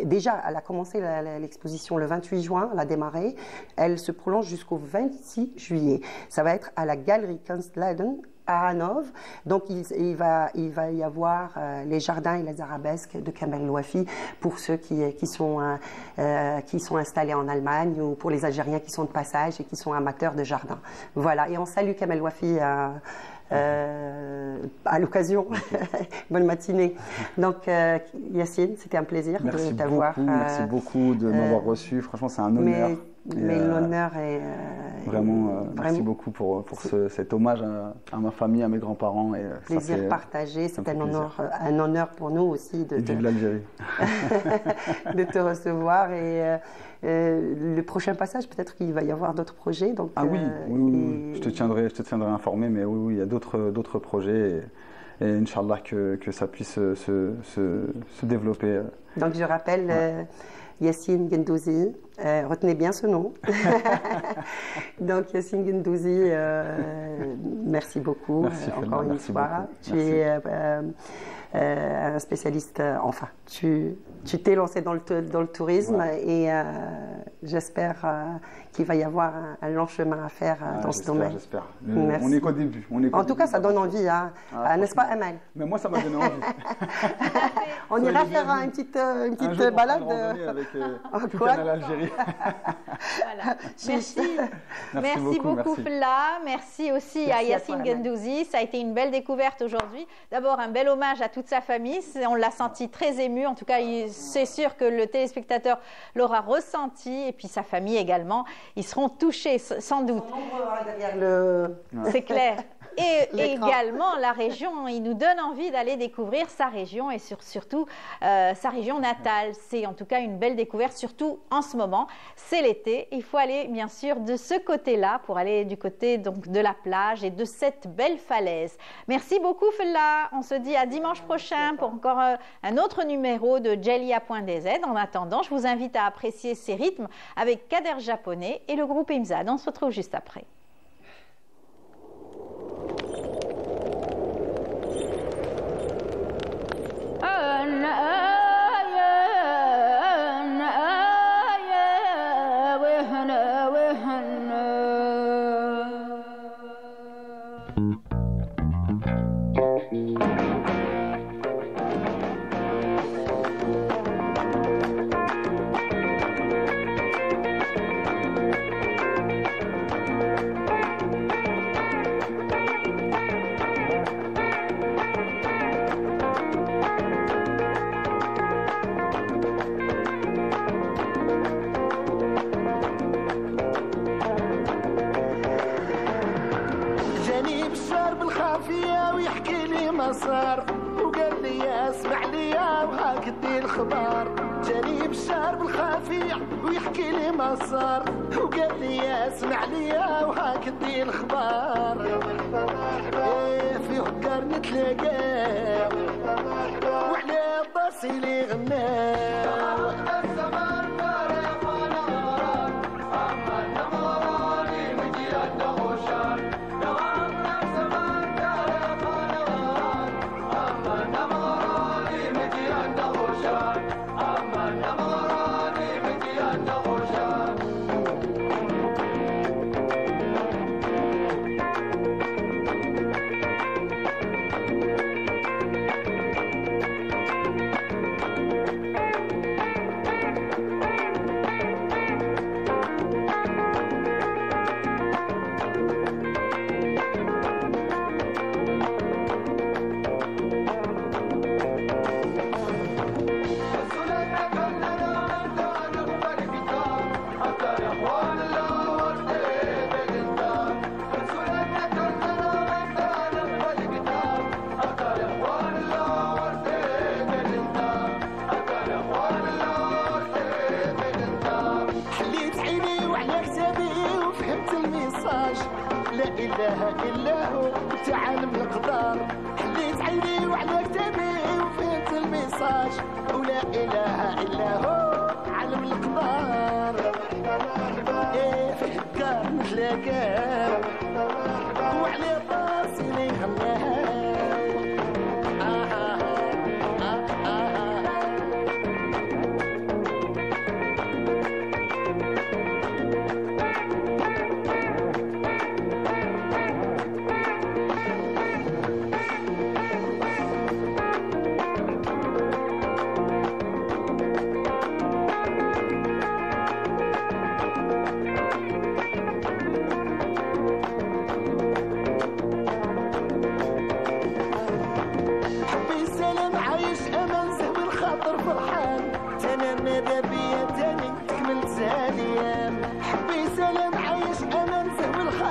déjà, elle a commencé l'exposition le 28 juin, elle a démarré. Elle se prolonge jusqu'au 26 juillet. Ça va être à la galerie Kunstladen à Hanovre. Donc, il va y avoir les jardins et les arabesques de Kamel Louafi pour ceux qui sont installés en Allemagne ou pour les Algériens qui sont de passage et qui sont amateurs de jardins. Voilà. Et on salue Kamel Louafi à l'occasion. Bonne matinée. Donc, Yacine, c'était un plaisir de t'avoir. Merci beaucoup de m'avoir reçu. Franchement, c'est un honneur. Mais l'honneur Vraiment, merci beaucoup pour cet hommage à ma famille, à mes grands-parents. Plaisir partagé, c'est un honneur pour nous aussi de l'Algérie. de te recevoir. Et le prochain passage, peut-être qu'il va y avoir d'autres projets. Donc, oui. Je te tiendrai informé, mais oui, il y a d'autres projets. Et Inch'Allah que ça puisse se développer. Donc je rappelle Yassine Gendouzi, retenez bien ce nom. Donc Yassine Gendouzi, merci beaucoup. Merci, encore une fois. Tu es un spécialiste, tu t'es lancé dans le tourisme et j'espère qu'il va y avoir un long chemin à faire dans ce domaine. J'espère. On n'est qu'au début. En tout cas, ça donne envie, hein. N'est-ce pas, Amal? Mais moi, ça m'a donné envie. On ira faire une petite balade en Canal Algérie. Voilà. Merci beaucoup, Fla. Merci aussi à Yassine Gendouzi. Ça a été une belle découverte aujourd'hui. D'abord, un bel hommage à toute sa famille. On l'a senti très ému. En tout cas, c'est sûr que le téléspectateur l'aura ressenti. Et puis sa famille également. Ils seront touchés, sans doute. C'est clair. Et également, la région, il nous donne envie d'aller découvrir sa région et surtout sa région natale. C'est en tout cas une belle découverte, surtout en ce moment. C'est l'été. Il faut aller, bien sûr, de ce côté-là pour aller du côté donc, de la plage et de cette belle falaise. Merci beaucoup, Fella. On se dit à dimanche prochain pour encore un autre numéro de Djelia.dz. En attendant, je vous invite à apprécier ces rythmes avec Kader Japonais et le groupe Imzad. On se retrouve juste après. صار وقال لي اسمع لي وهاك دي الخبار جاني بشار بالخفية ويحكي لي ما صار وقال لي اسمع لي وهاك دي الخبار في هكار نتلاقى وعلى طاسي لي غنى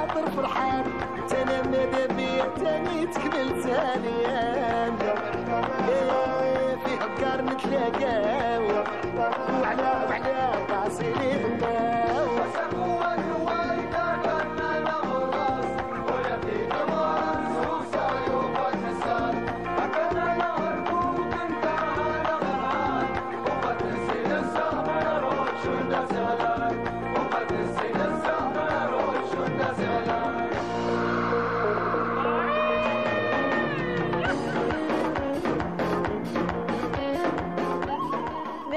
خاطر فرحان تانا ماذا بيا تاني تكمل ثانيا فيه بكار نتلاقاو وعلى راسي لي غناو وسموا الوالدة كرنا نغرس ولا في كمارس وساي وبتسال أكنا نغربو كنت على غران وقد نسينا الزهر روش والناس غلان وقد نسينا الزهر روش والناس غلان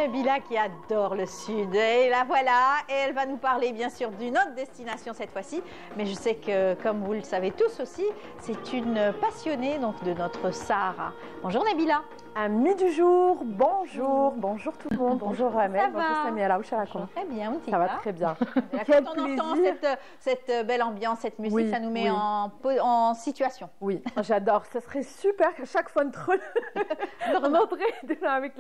Nabila qui adore le sud. Et la voilà, et elle va nous parler bien sûr d'une autre destination cette fois-ci. Mais je sais que, comme vous le savez tous aussi, c'est une passionnée donc, de notre Sahara. Bonjour Nabila. Amis du jour, bonjour, bonjour tout le monde, bonjour Amel, bonjour Samira, très bien, ça va très bien. Quand on entend cette belle ambiance, cette musique, oui, ça nous met en situation. Oui, j'adore, ce serait super que chaque fois rentrer avec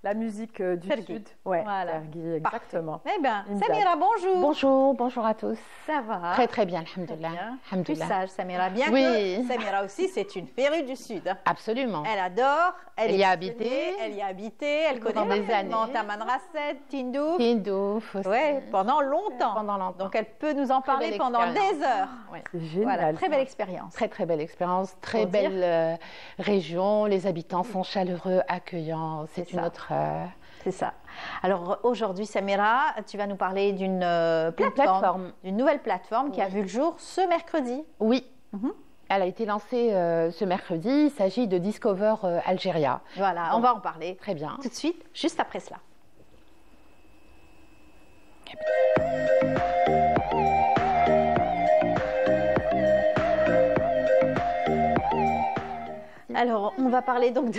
la musique du sud. Ouais, voilà. Fergie, exactement. Eh bien, Samira, bonjour. Bonjour, bonjour à tous. Ça va? Très très bien, alhamdoulilah. Plus sage, Samira, bien oui. Que Samira aussi, c'est une férue du sud. Absolument. Elle adore. Elle y a habité. Elle y a habité. Elle connaît des années. Taman Rasset, Tindouf. Tindouf aussi. Ouais, pendant longtemps. Donc elle peut nous en parler pendant des heures. Ouais. C'est génial. Voilà, très belle expérience. Très très belle expérience. Très belle région. Les habitants sont chaleureux, accueillants. C'est une autre. C'est ça. Alors aujourd'hui, Samira, tu vas nous parler d'une plateforme, d'une nouvelle plateforme qui a vu le jour ce mercredi. Oui. Elle a été lancée ce mercredi. Il s'agit de Discover Algéria. Voilà, on va en parler. Très bien. Tout de suite, juste après cela. Alors, on va parler donc de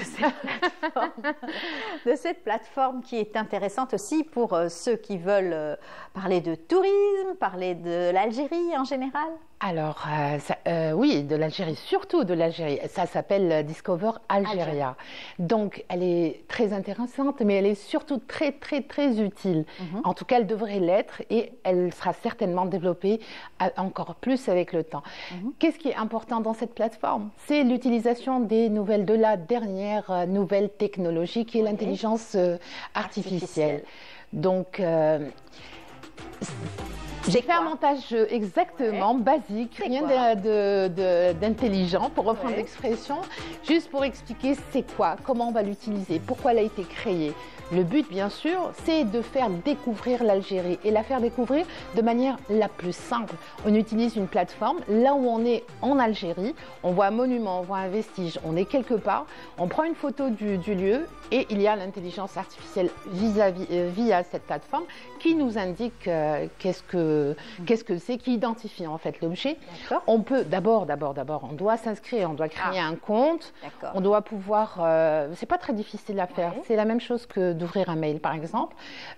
cette plateforme qui est intéressante aussi pour ceux qui veulent parler de tourisme, parler de l'Algérie en général. Alors, oui, de l'Algérie, surtout de l'Algérie. Ça s'appelle Discover Algéria. Donc, elle est très intéressante, mais elle est surtout très, très, très utile. En tout cas, elle devrait l'être et elle sera certainement développée encore plus avec le temps. Qu'est-ce qui est important dans cette plateforme? C'est l'utilisation des nouvelles, de la dernière nouvelle technologie qui est l'intelligence artificielle. Donc, j'ai fait un montage exactement basique, rien d'intelligent pour reprendre l'expression, juste pour expliquer c'est quoi, comment on va l'utiliser, pourquoi elle a été créée. Le but, bien sûr, c'est de faire découvrir l'Algérie et la faire découvrir de manière la plus simple. On utilise une plateforme, là où on est en Algérie, on voit un monument, on voit un vestige, on est quelque part, on prend une photo du lieu et il y a l'intelligence artificielle via cette plateforme qui nous indique qu'est-ce que c'est, qui identifie en fait l'objet. On peut d'abord, on doit s'inscrire, on doit créer un compte, on doit pouvoir, c'est pas très difficile à faire, c'est la même chose que d'ouvrir un mail par exemple.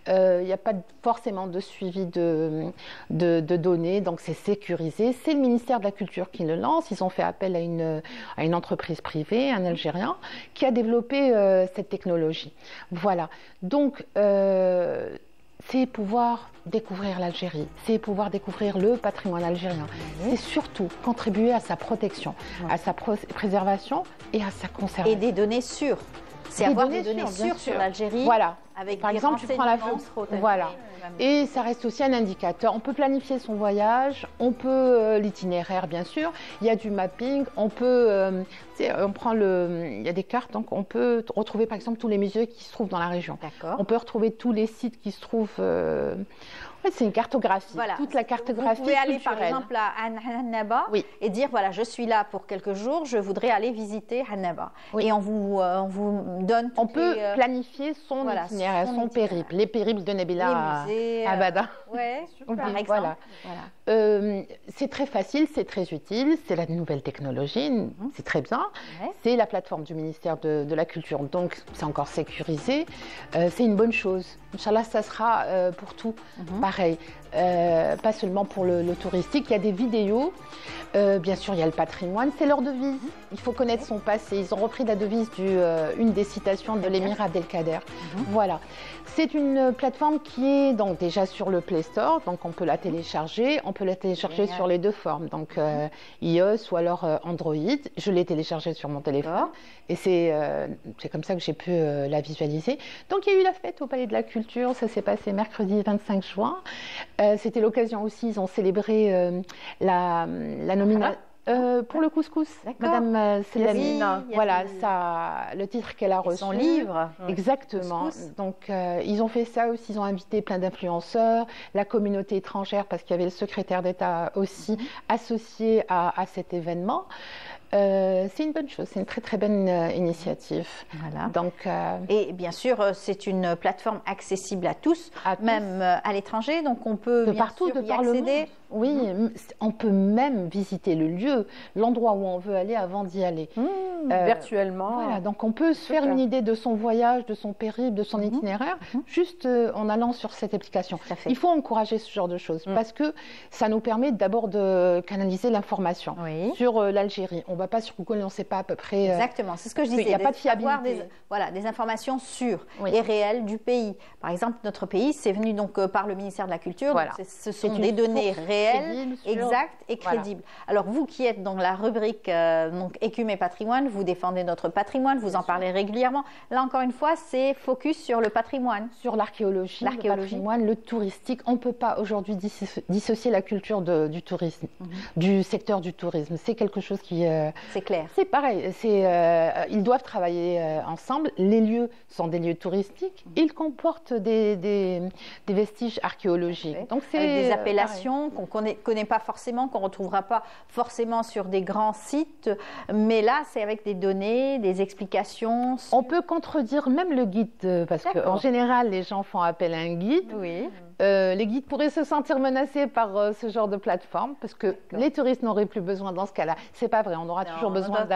Il n'y a pas forcément de suivi de données, donc c'est sécurisé. C'est le ministère de la Culture qui le lance. Ils ont fait appel à une entreprise privée, un Algérien, qui a développé cette technologie. Voilà. Donc, c'est pouvoir découvrir l'Algérie, c'est pouvoir découvrir le patrimoine algérien. C'est surtout contribuer à sa protection, à sa préservation et à sa conservation. Et des données sûres. C'est avoir des données sûres sur l'Algérie. Voilà. Avec par exemple, tu prends l'avion. Voilà. Et ça reste aussi un indicateur. On peut planifier son voyage, on peut l'itinéraire bien sûr. Il y a du mapping, on peut, on prend il y a des cartes, donc on peut retrouver par exemple tous les musées qui se trouvent dans la région. On peut retrouver tous les sites qui se trouvent. En fait, c'est une cartographie, toute la cartographie. Vous pouvez aller culturelle. par exemple à Hannaba et dire voilà, je suis là pour quelques jours, je voudrais aller visiter Hannaba. Et on vous donne. On peut planifier son itinéraire, son périple, les périples de Nabila à Bada. Ouais, par exemple. Voilà. C'est très facile, c'est très utile, c'est la nouvelle technologie, c'est très bien. C'est la plateforme du ministère de la Culture, donc c'est encore sécurisé. C'est une bonne chose. Inch'Allah, ça sera pour tout pareil. pas seulement pour le touristique. Il y a des vidéos. Bien sûr, il y a le patrimoine, c'est leur devise. Il faut connaître son passé. Ils ont repris la devise une des citations de l'émir Abdelkader. Voilà. C'est une plateforme qui est donc déjà sur le Play Store, donc on peut la télécharger. On peut la télécharger sur les deux formes, donc iOS ou alors Android. Je l'ai téléchargée sur mon téléphone et c'est comme ça que j'ai pu la visualiser. Donc il y a eu la fête au Palais de la Culture, ça s'est passé mercredi 25 juin. C'était l'occasion aussi, ils ont célébré la nomination. Pour le couscous, Madame Selami, voilà le titre qu'elle a reçu. Son livre. Exactement. Donc ils ont fait ça aussi, ils ont invité plein d'influenceurs, la communauté étrangère, parce qu'il y avait le secrétaire d'État aussi associé à cet événement. C'est une bonne chose, c'est une très très bonne initiative. Voilà. Donc, et bien sûr, c'est une plateforme accessible à tous, même à l'étranger, donc on peut bien partout, sûr de y par le accéder. monde. Oui, on peut même visiter le lieu, l'endroit où on veut aller avant d'y aller. Virtuellement. Voilà, donc on peut se faire une idée de son voyage, de son périple, de son itinéraire, juste en allant sur cette application. Il faut encourager ce genre de choses parce que ça nous permet d'abord de canaliser l'information sur l'Algérie. On ne va pas sur Google et on ne sait pas à peu près. Exactement, c'est ce que je disais. Il n'y a pas de fiabilité. Des informations sûres et réelles du pays. Par exemple, notre pays, c'est venu donc par le ministère de la Culture. Voilà. Ce sont des données réelles, exactes et crédibles. Alors vous qui êtes dans la rubrique donc Écume et Patrimoine, vous défendez notre patrimoine, vous en parlez régulièrement. Là encore une fois, c'est focus sur le patrimoine, sur l'archéologie, le patrimoine, le touristique. On ne peut pas aujourd'hui dissocier la culture du tourisme, du secteur du tourisme. C'est quelque chose qui c'est clair. C'est pareil. Ils doivent travailler ensemble. Les lieux sont des lieux touristiques. Ils comportent des vestiges archéologiques. Donc c'est avec des appellations qu'on ne connaît pas forcément, qu'on ne retrouvera pas forcément sur des grands sites. Mais là, c'est avec des données, des explications. On peut contredire même le guide, parce qu'en général, les gens font appel à un guide. Oui. Les guides pourraient se sentir menacés par ce genre de plateforme parce que les touristes n'auraient plus besoin dans ce cas-là. C'est pas vrai, on aura toujours besoin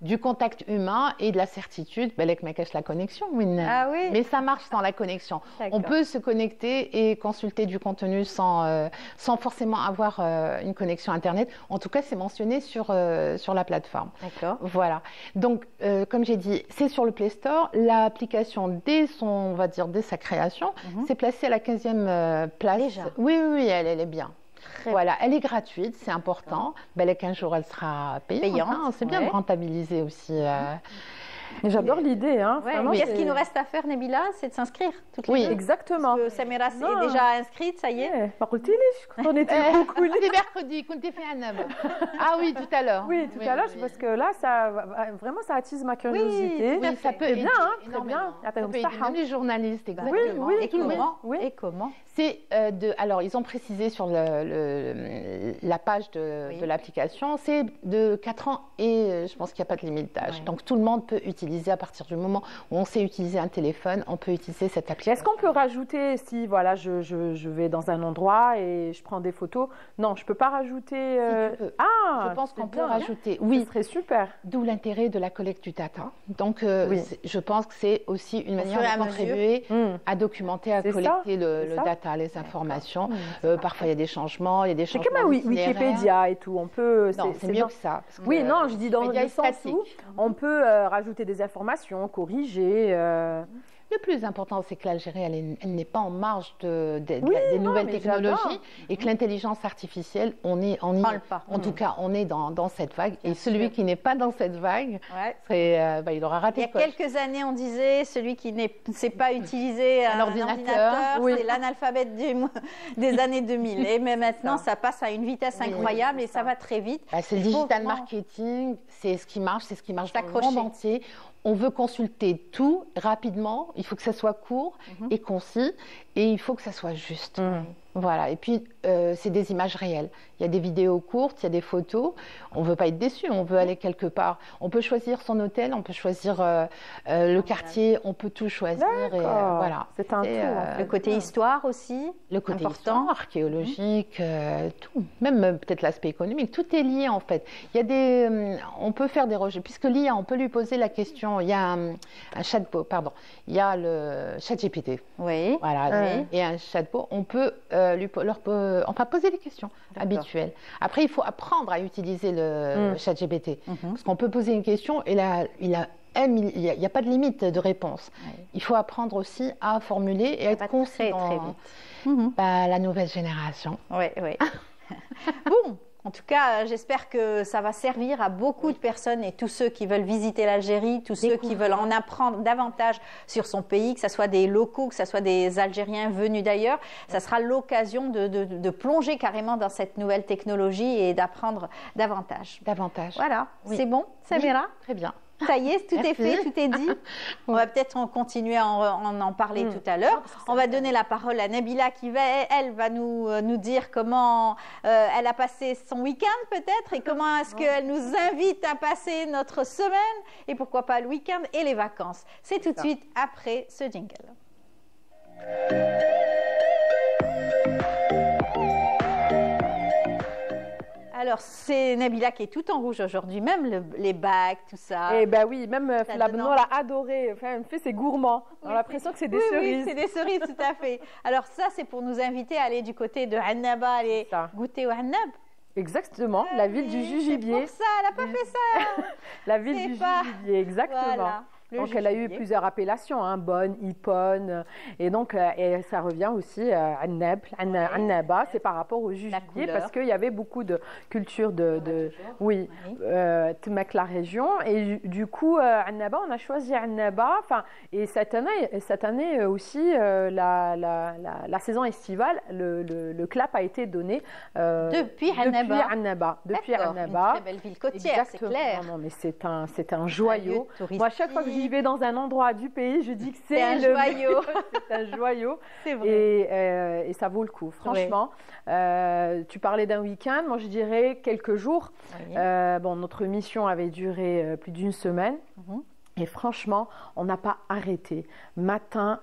du contact humain et de la certitude. Belek me cache la connexion, mais ça marche sans la connexion. On peut se connecter et consulter du contenu sans forcément avoir une connexion Internet. En tout cas, c'est mentionné sur la plateforme. D'accord. Voilà. Donc, comme j'ai dit, c'est sur le Play Store. L'application, dès sa création, s'est placée à la 15e place. Déjà. Oui, elle est bien. Voilà, elle est gratuite, c'est important. Belek un jour, elle sera payante. C'est bien de rentabiliser aussi. J'adore l'idée. Hein. Qu'est-ce qu'il nous reste à faire, Nabila? C'est de s'inscrire toutes les deux. Exactement. Parce que Samira est déjà inscrite, ça y est. Par contre, on était beaucoup. C'est mercredi, quand tu fait un homme. Ah oui, tout à l'heure. Oui, tout à l'heure, parce que là, vraiment, ça attise ma curiosité. Oui, ça peut aider bien, très bien. Ça peut aider même les journalistes, exactement. Et comment C'est alors, ils ont précisé sur la page de l'application, c'est de 4 ans et je pense qu'il n'y a pas de limite d'âge. Donc, tout le monde peut utiliser à partir du moment où on sait utiliser un téléphone, on peut utiliser cette application. Est-ce qu'on peut rajouter, si voilà, je vais dans un endroit et je prends des photos? Non, je ne peux pas rajouter... Si tu peux. Je pense qu'on peut rajouter. Oui, ce serait super. D'où l'intérêt de la collecte du data. Donc, je pense que c'est aussi une manière de contribuer à documenter, à collecter le data, les informations. Parfois, il y a des changements, il y a des changements. C'est comme Wikipédia et tout. On peut. Non, c'est mieux que ça. Oui, non, je dis dans le sens où on peut rajouter des informations, corriger. Le plus important, c'est que l'Algérie, elle n'est pas en marge des nouvelles technologies et que l'intelligence artificielle, en tout cas, on est dans cette vague. Et celui qui n'est pas dans cette vague, il aura raté. Il y a quelques années, on disait, celui qui ne sait pas utiliser un ordinateur, c'est l'analphabète des années 2000. Et mais maintenant, ça passe à une vitesse incroyable et ça va très vite. C'est le digital marketing, c'est ce qui marche, dans le monde entier. On veut consulter tout rapidement, il faut que ça soit court et concis et il faut que ça soit juste. Voilà, et puis c'est des images réelles. Il y a des vidéos courtes, il y a des photos. On ne veut pas être déçu, on veut aller quelque part. On peut choisir son hôtel, on peut choisir le quartier, on peut tout choisir. Et, voilà. C'est un tout. Le côté histoire aussi, le côté important, archéologique, tout. Même peut-être l'aspect économique. Tout est lié en fait. Il y a on peut faire des recherches, puisque l'IA, on peut lui poser la question. Il y a un chatbot, pardon. Il y a le ChatGPT. Oui. Voilà. Et un chatbot, on peut enfin poser les questions habituelles. Après, il faut apprendre à utiliser le ChatGPT. Parce qu'on peut poser une question et là, il n'y a pas de limite de réponse. Il faut apprendre aussi à formuler et à être conscient dans la nouvelle génération. Oui, oui. Bon, en tout cas, j'espère que ça va servir à beaucoup de personnes et tous ceux qui veulent visiter l'Algérie, tous ceux qui veulent en apprendre davantage sur son pays, que ce soit des locaux, que ce soit des Algériens venus d'ailleurs. Ça sera l'occasion de plonger carrément dans cette nouvelle technologie et d'apprendre davantage. Voilà, c'est bon, Samira? Très bien. Ça y est, tout est fait, tout est dit. On va peut-être continuer à en parler tout à l'heure. On va donner la parole à Nabila qui elle va nous dire comment elle a passé son week-end peut-être et comment est-ce qu'elle nous invite à passer notre semaine et pourquoi pas le week-end et les vacances. C'est tout de suite après ce jingle. Alors, c'est Nabila qui est tout en rouge aujourd'hui, même les bacs, tout ça. Eh bien oui, même Flabno l'a adoré. Enfin, elle me fait, c'est gourmand. On a l'impression que c'est des cerises. Oui, c'est des cerises, tout à fait. Alors ça, c'est pour nous inviter à aller du côté de Annaba, aller goûter au Annab. Exactement, la ville du jugibier. C'est pour ça, elle n'a pas fait ça. La ville du jugibier, exactement. Voilà. Donc elle a eu plusieurs appellations, hein, Bonne, Ipone, et donc et ça revient aussi à Annaba, c'est par rapport au jugibier parce qu'il y avait beaucoup de culture Tmek la région, et du coup Annaba, on a choisi Annaba, et cette année aussi la saison estivale, le clap a été donné depuis Annaba. Depuis Annaba. Une très belle ville côtière, c'est clair. Non, mais c'est un joyau. Moi, à chaque fois que j'y vais dans un endroit du pays, je dis que c'est un joyau. C'est un joyau. C'est vrai. Et ça vaut le coup, franchement. Tu parlais d'un week-end, moi je dirais quelques jours. Oui. Notre mission avait duré plus d'une semaine. Et franchement, on n'a pas arrêté. Matin,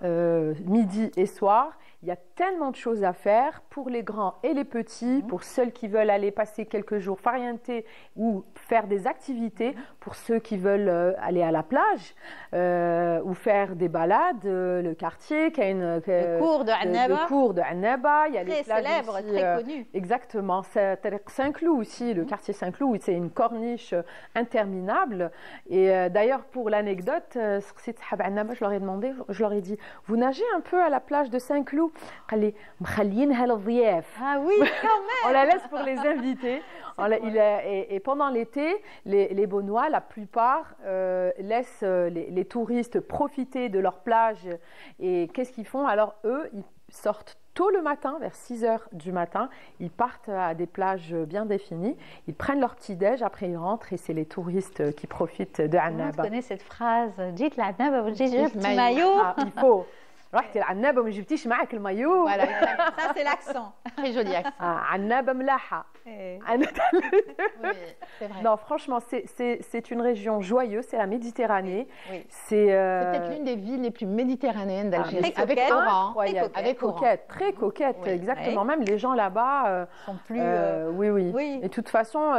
midi et soir, il y a tellement de choses à faire pour les grands et les petits, pour ceux qui veulent aller passer quelques jours farienter ou faire des activités, pour ceux qui veulent aller à la plage ou faire des balades, le quartier qui a le cours de Annaba. Le cours de Annaba, il y a très les plages célèbre, aussi, très connu. Exactement, c'est Saint-Cloud aussi, le quartier Saint-Cloud, c'est une corniche interminable. Et d'ailleurs, pour l'anecdote, je leur ai demandé, je leur ai dit, vous nagez un peu à la plage de Saint-Cloud? Ah oui, quand même. On la laisse pour les invités. Et pendant l'été, les Beaunois, la plupart, laissent les touristes profiter de leur plage. Et qu'est-ce qu'ils font? Alors eux, ils sortent tôt le matin, vers 6 h du matin, ils partent à des plages bien définies, ils prennent leur petit-déj, après ils rentrent et c'est les touristes qui profitent de Annaba. Vous connaissez cette phrase, dites la Annaba, vous dites le petit maillot. Il faut. رحت لعنابة وما جبتيش معك المايو. Voilà, ça c'est l'accent. Très joli accent. عنابة ملاحة. Non, franchement, c'est une région joyeuse, c'est la Méditerranée. Oui. C'est peut-être l'une des villes les plus méditerranéennes d'Algérie. Avec Oran. Avec coquette, très coquette, exactement. Même les gens là-bas sont plus. Oui. Et de toute façon,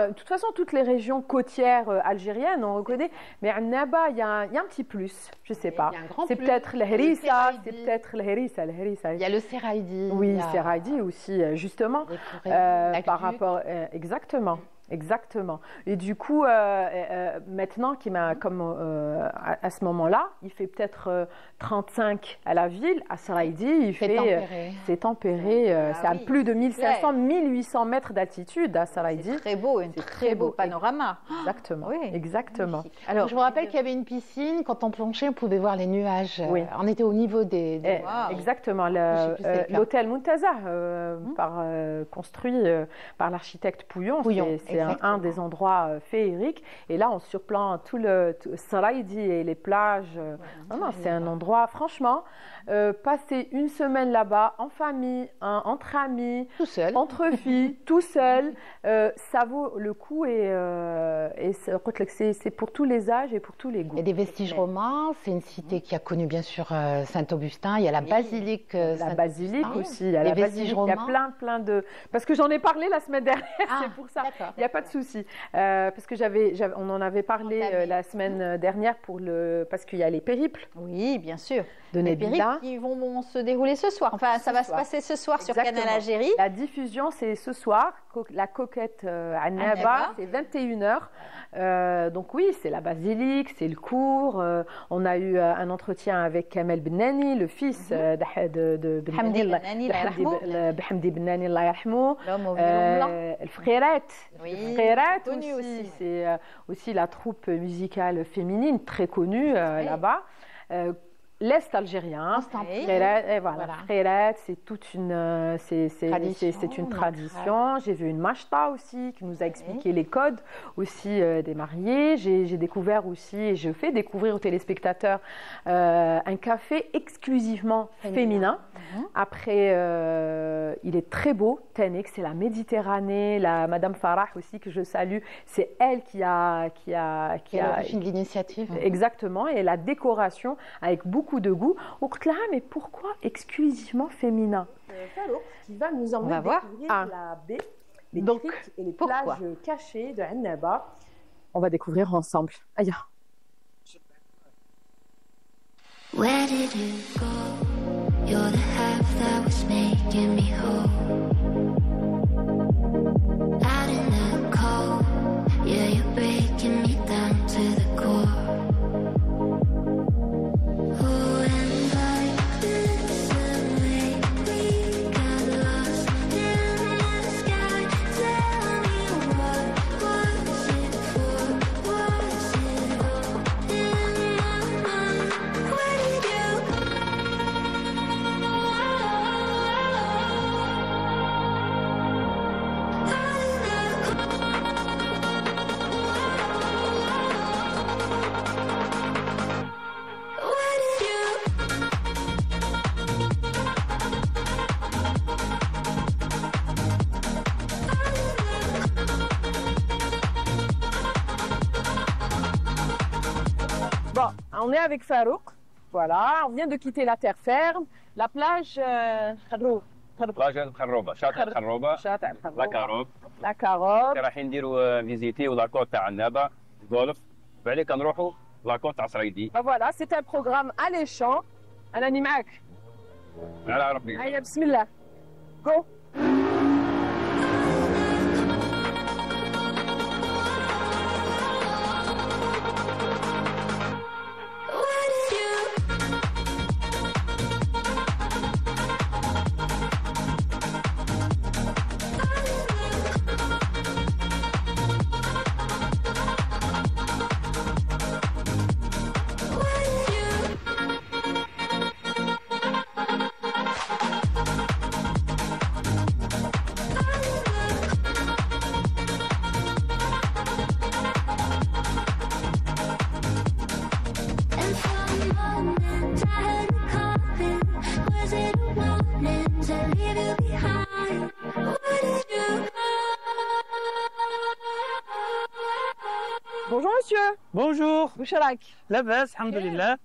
toutes les régions côtières algériennes, on reconnaît. Mais à Annaba, il y a un petit plus, je sais pas. C'est peut-être le Hérissa, Il y a le Seraïdi. Oui, Seraïdi aussi, justement, par rapport. Exactement. Et du coup, maintenant, à ce moment-là, il fait peut-être 35 à la ville. À Seraïdi, c'est tempéré. C'est à plus de 1500, 1800 mètres d'altitude à Seraïdi. C'est très beau, un très beau panorama. Exactement. Exactement. Alors, je vous rappelle qu'il y avait une piscine. Quand on plongeait, on pouvait voir les nuages. Oui. On était au niveau des... Exactement. L'hôtel Muntaza, construit par l'architecte Pouillon. C'est un des endroits féeriques. Et là, on surplombe tout Seraïdi et les plages. C'est un endroit, franchement, passer une semaine là-bas, en famille, entre amis, tout seul, entre filles, tout seul, ça vaut le coup. Et c'est pour tous les âges et pour tous les goûts. Il y a des vestiges romains. C'est une cité qui a connu, bien sûr, Saint-Augustin. Il y a la basilique. La basilique aussi. Il y a la vestiges romains. Il y a plein de... Parce que j'en ai parlé la semaine dernière, c'est pour ça. a pas de souci. Parce que on en avait parlé la semaine dernière parce qu'il y a les périples. Oui, bien sûr. De les Nabila. périples qui vont se dérouler ce soir. Enfin, ça va se passer ce soir sur Canal Algérie. La diffusion, c'est ce soir. La coquette Annaba, c'est 21h. Donc oui, c'est la basilique, c'est le cours. On a eu un entretien avec Kamel Benani, le fils de Hamdi Benani, Hamdi Benani, Allah yarhamou. L'homme au violon blanc. Le Frérette. Oui, Frérette aussi. C'est aussi la troupe musicale féminine très connue là-bas. L'Est algérien, Frérette, c'est toute une, c'est une tradition. J'ai vu une mashta aussi qui nous a expliqué les codes aussi des mariés. J'ai découvert aussi, et je fais découvrir aux téléspectateurs un café exclusivement féminin. Après, il est très beau, Tanek, c'est la Méditerranée. La Madame Farah aussi que je salue, c'est elle qui a l'origine de l'initiative. Exactement, et la décoration avec beaucoup de goût. Mais pourquoi exclusivement féminin? Qui va nous emmener découvrir la baie, les criques et les plages cachées de Annaba. On va découvrir ensemble. Aïe. Where did you go? You're the half that was making me whole. Out in the cold, yeah, you're breaking me down to the core. On est avec Farouk, voilà, on vient de quitter la terre ferme, la plage Kharroub. plage Kharrouba, شاطئ Kharrouba, la Caroube. La Caroube. رايحين نديروا فيزيتيو لا كوت تاع النابا غولف بعدين كنروحوا لا كوت تاع صريدي. Voilà, c'est un programme alléchant. أنا راني معاك. على ربي. هيا بسم الله. Go. Bonjour monsieur. Bonjour. Boucharak. Labas, alhamdoulilah.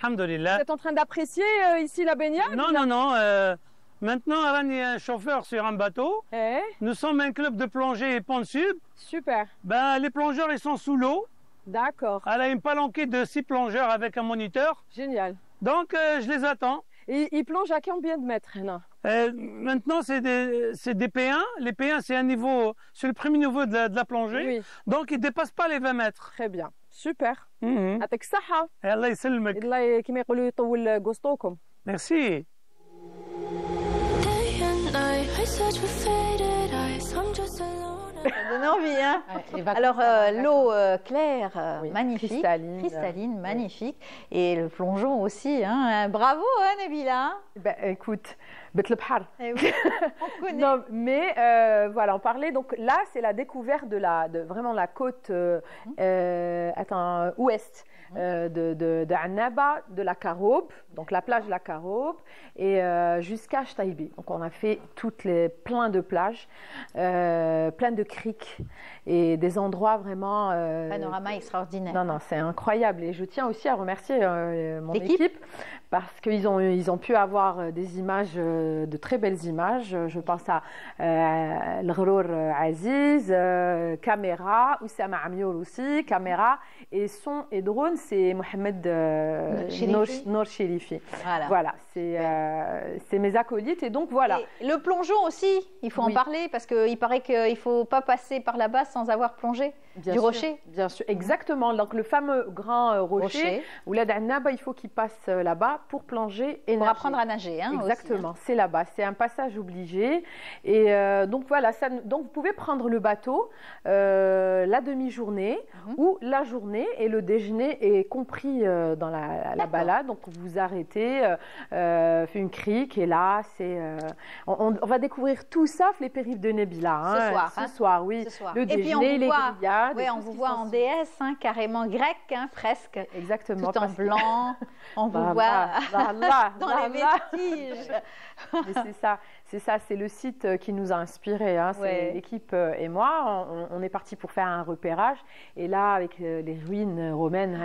Alhamdoulilah. Vous êtes en train d'apprécier ici la baignade? Non, non, non. Maintenant, Alan est un chauffeur sur un bateau. Nous sommes un club de plongée et pont sub. Super. Ben, les plongeurs, ils sont sous l'eau. D'accord. Elle a une palanquée de 6 plongeurs avec un moniteur. Génial. Donc, je les attends. Et ils plongent à combien de mètres, Hénin? Maintenant, c'est des P1. Les P1, c'est le premier niveau de la plongée. Oui. Donc, ils ne dépassent pas les 20 mètres. Très bien. Super. يعطيك الصحة. الله يسلمك. الله كما يقولوا يطول قسطوكم. Merci. Ça donne envie, hein? Alors, l'eau claire, magnifique, cristalline, magnifique. Et le plongeon aussi, hein? Bravo, hein, Nabila? Ben, écoute, Bet le Bahar. Eh oui, on connaît. Non, mais voilà, on parlait. Donc là, c'est la découverte de vraiment la côte ouest de Annaba, de la Caroube, donc la plage de la Caroube, et jusqu'à Chtaïbi. Donc on a fait plein de plages, plein de criques et des endroits vraiment... Panorama extraordinaire. Non, non, c'est incroyable. Et je tiens aussi à remercier mon équipe parce qu'ils ont pu avoir des images de très belles images. Je pense à L'Ghrour Aziz, Caméra, Oussama Amiour aussi, Caméra, et son et drone, c'est Mohamed Nour Chérifi. Voilà, c'est mes acolytes. Et donc voilà. Et le plongeon aussi, il faut en parler parce qu'il paraît qu'il ne faut pas passer par là-bas sans avoir plongé du rocher. Bien sûr, exactement. Donc le fameux grand rocher, Oulad Annaba, il faut qu'il passe là-bas pour plonger et pour apprendre à nager. Hein, exactement, aussi, hein. C'est là-bas, c'est un passage obligé. Et donc voilà, donc vous pouvez prendre le bateau la demi-journée ou la journée, et le déjeuner est compris dans la balade. Donc vous arrêtez, fait une crique, et là on va découvrir tout ça, les périples de Nabila. Hein, ce soir, oui. Le déjeuner, les grillades. Oui, on vous voit en déesse, hein, carrément grecque, hein, presque. Exactement. Tout en blanc. On vous voit dans les vestiges. C'est ça, c'est le site qui nous a inspirés. Hein. C'est l'équipe et moi. On est parti pour faire un repérage. Et là, avec les ruines romaines,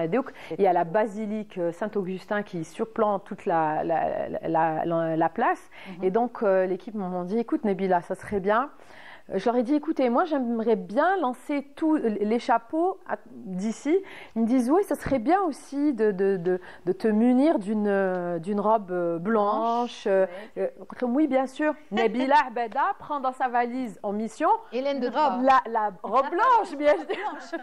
il y a la basilique Saint-Augustin qui surplombe toute la place. Et donc, l'équipe m'a dit, écoute Nabila, ça serait bien. Je leur ai dit, écoutez, moi j'aimerais bien lancer tous les chapeaux d'ici. Ils me disent, oui, ça serait bien aussi de te munir d'une robe blanche. Oui, bien sûr. Nabila Abeda prend dans sa valise en mission Hélène de Troyes. La robe blanche, bien sûr.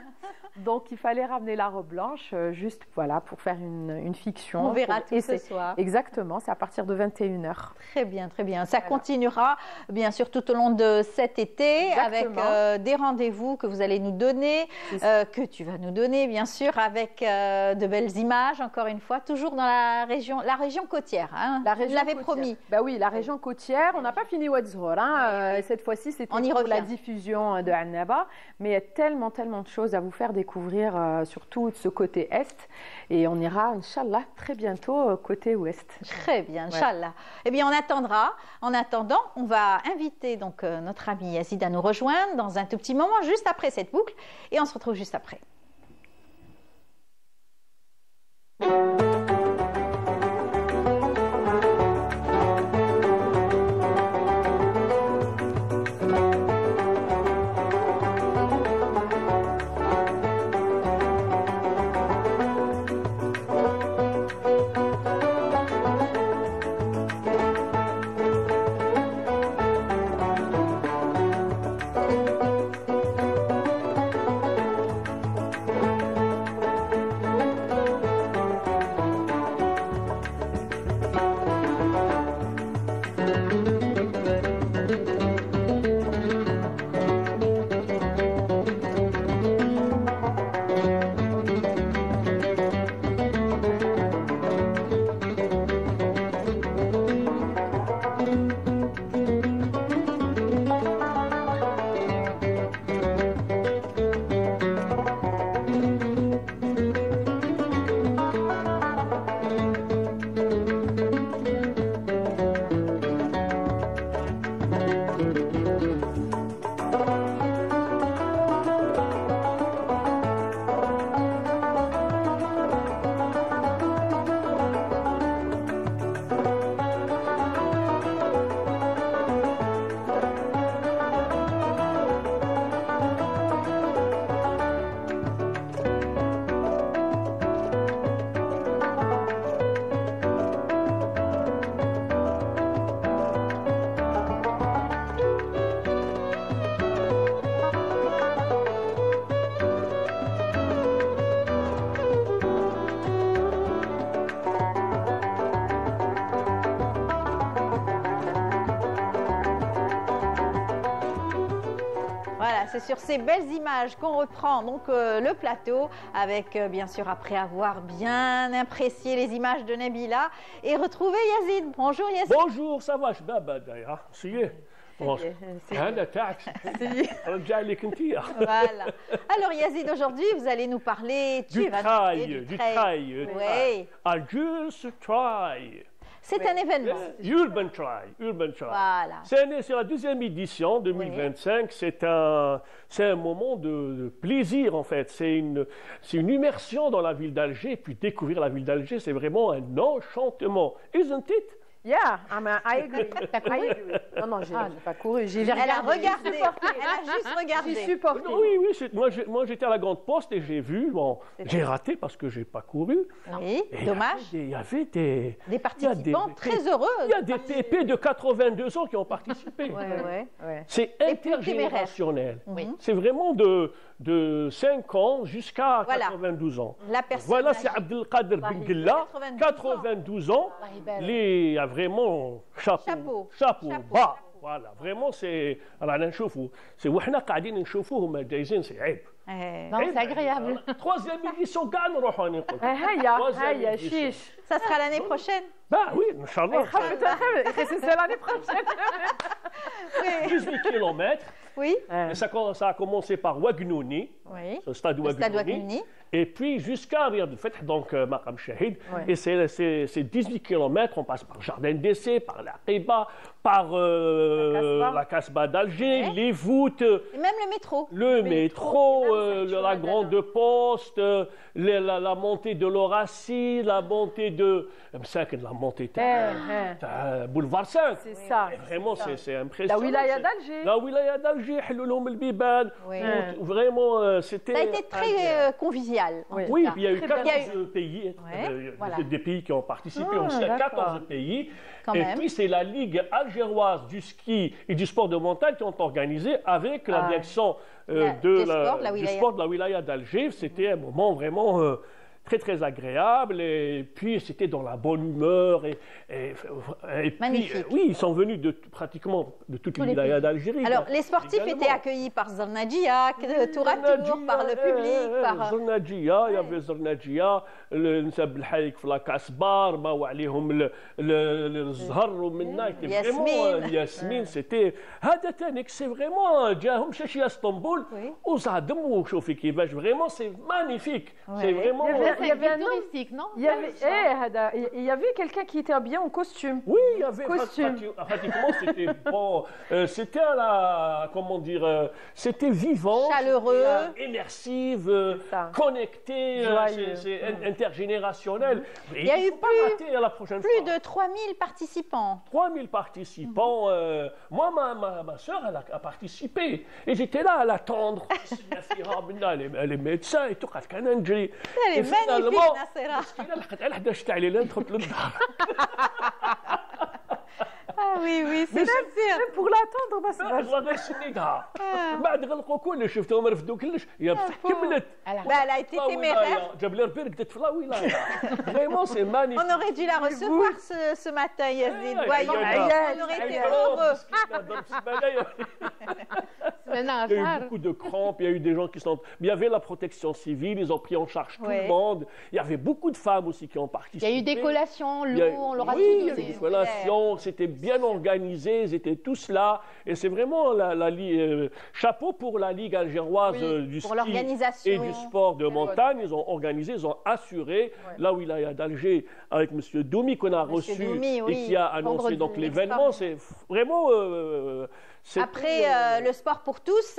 Donc il fallait ramener la robe blanche, juste voilà, pour faire une fiction. On verra tout ce soir. Exactement, c'est à partir de 21h. Très bien, très bien. Ça continuera bien sûr tout au long de cet été. Exactement. Avec des rendez-vous que vous allez nous donner, que tu vas nous donner bien sûr, avec de belles images, encore une fois, toujours dans la région côtière. Hein. Vous l'avez promis. Bah oui, la région côtière. On n'a pas fini Ouedzor. Hein. Cette fois-ci, c'était pour la diffusion de Annaba. Mais il y a tellement de choses à vous faire découvrir, surtout de ce côté est. Et on ira, Inch'Allah, très bientôt côté ouest. Très bien, Inch'Allah. Eh bien, on attendra. En attendant, on va inviter donc notre ami Yazid à nous rejoindre dans un tout petit moment, juste après cette boucle. Et on se retrouve juste après. C'est sur ces belles images qu'on reprend donc le plateau avec bien sûr après avoir bien apprécié les images de Nabila et retrouver Yazid. Bonjour Yazid. Bonjour, ça va شباب d'ailleurs. Voilà. Alors Yazid, aujourd'hui vous allez nous parler du trail. Oui. Algiers Trail. C'est un événement. Urban Trail. Voilà. C'est la deuxième édition 2025. Oui. C'est un moment de plaisir en fait. C'est une immersion dans la ville d'Alger. Puis découvrir la ville d'Alger, c'est vraiment un enchantement. Isn't it? Yeah, I agree. T'as couru? Non, non, j'ai pas couru. J'ai Elle a regardé. Elle a juste regardé. J'ai supporté. Oui, oui, moi j'étais à la Grande Poste et j'ai vu, bon, j'ai raté parce que j'ai pas couru. Oui, dommage. Il y avait des participants très heureux. Il y a des pépés de 82 ans qui ont participé. C'est intergénérationnel. C'est vraiment de 5 ans jusqu'à 92 ans. Voilà, c'est Abdelkader Benguella, 92 ans. Il y a vraiment chapeau, bas. Voilà, vraiment c'est رانا نشوفوا c'est وحنا قاعدين نشوفوهم جايزين c'est عيب. Non, c'est agréable. Troisième édition كاع نروحوا نقول. هيا شيش. Ça sera l'année prochaine. Bah oui, Inch'Allah. C'est l'année prochaine. 18 km. Oui. Et ça a commencé par Ouagnouni, le stade Ouagnouni. Et puis jusqu'à Riyad el-Fath, donc Maqam Shahid. Et c'est 18 km, on passe par Jardin d'Essai, par la Qiba, par la Casbah d'Alger, les voûtes. Et même le métro. Le métro, la Grande Poste, la montée de l'Horacie, la montée de... la montée de Boulevard 5. C'est ça. Vraiment, c'est impressionnant. La wilaya d'Alger. La wilaya d'Alger, Hlouloum el-Biban. Vraiment, c'était... Ça a été très convivial. Oui, il y a eu 14 pays, des pays qui ont participé aussi, 14 pays. Et puis, c'est la Ligue algéroise du ski et du sport de montagne qui ont organisé avec la direction du sport de la wilaya d'Alger. C'était un moment vraiment très, très agréable. Et puis, c'était dans la bonne humeur. Et puis, oui, ils sont venus pratiquement de toute la wilaya d'Algérie. Alors, les sportifs étaient accueillis par Zarnadjia, tour à tour, par le public. Zarnadjia, il y avait Zarnadjia, le Nsab el-Haïk, la Kasbar, Maou alayhum le Zhar, vraiment, Yasmine, c'était. C'est vraiment, Djahum Chechi à Istanbul, aux Zadem, ou Chofi Kivaj, vraiment, c'est magnifique. C'est vraiment. Il y avait un touristique, non? Il y avait quelqu'un qui était habillé en costume. Oui, il y avait pratiquement, c'était bon, c'était à la, comment dire, c'était vivant, chaleureux, immersif, connecté, c'est intergénérationnel. Il y a eu plus de 3000 participants. 3000 participants. Moi, ma soeur, elle a participé. Et j'étais là à l'attendre. Elle est médecin et tout. Elle est magnifique, Nassera. Ah oui, c'est même pour l'attendre بس الله يسنيدها بعد غلقوا كلش شفتهم رفدوا كلش هي بصح كملت elle a été téméraire. جاب لي ربي رقدت في الولايه vraiment c'est magnifique. On aurait dû la recevoir ce matin, Yazid. On aurait été heureux. Il y a eu beaucoup de crampes, il y a eu des gens qui sont... Mais il y avait la protection civile, ils ont pris en charge tout le monde. Il y avait beaucoup de femmes aussi qui ont participé. Il y a eu des collations, l'eau, on leur a tout donné. Oui, il y a eu des collations, c'était bien organisé, ils étaient tous là. Et c'est vraiment chapeau pour la Ligue algéroise du ski et du sport de montagne. Ils ont organisé, ils ont assuré la wilaya d'Alger avec M. Doumi qu'on a reçu et qui a annoncé donc l'événement. C'est vraiment... Après, le sport pour tous,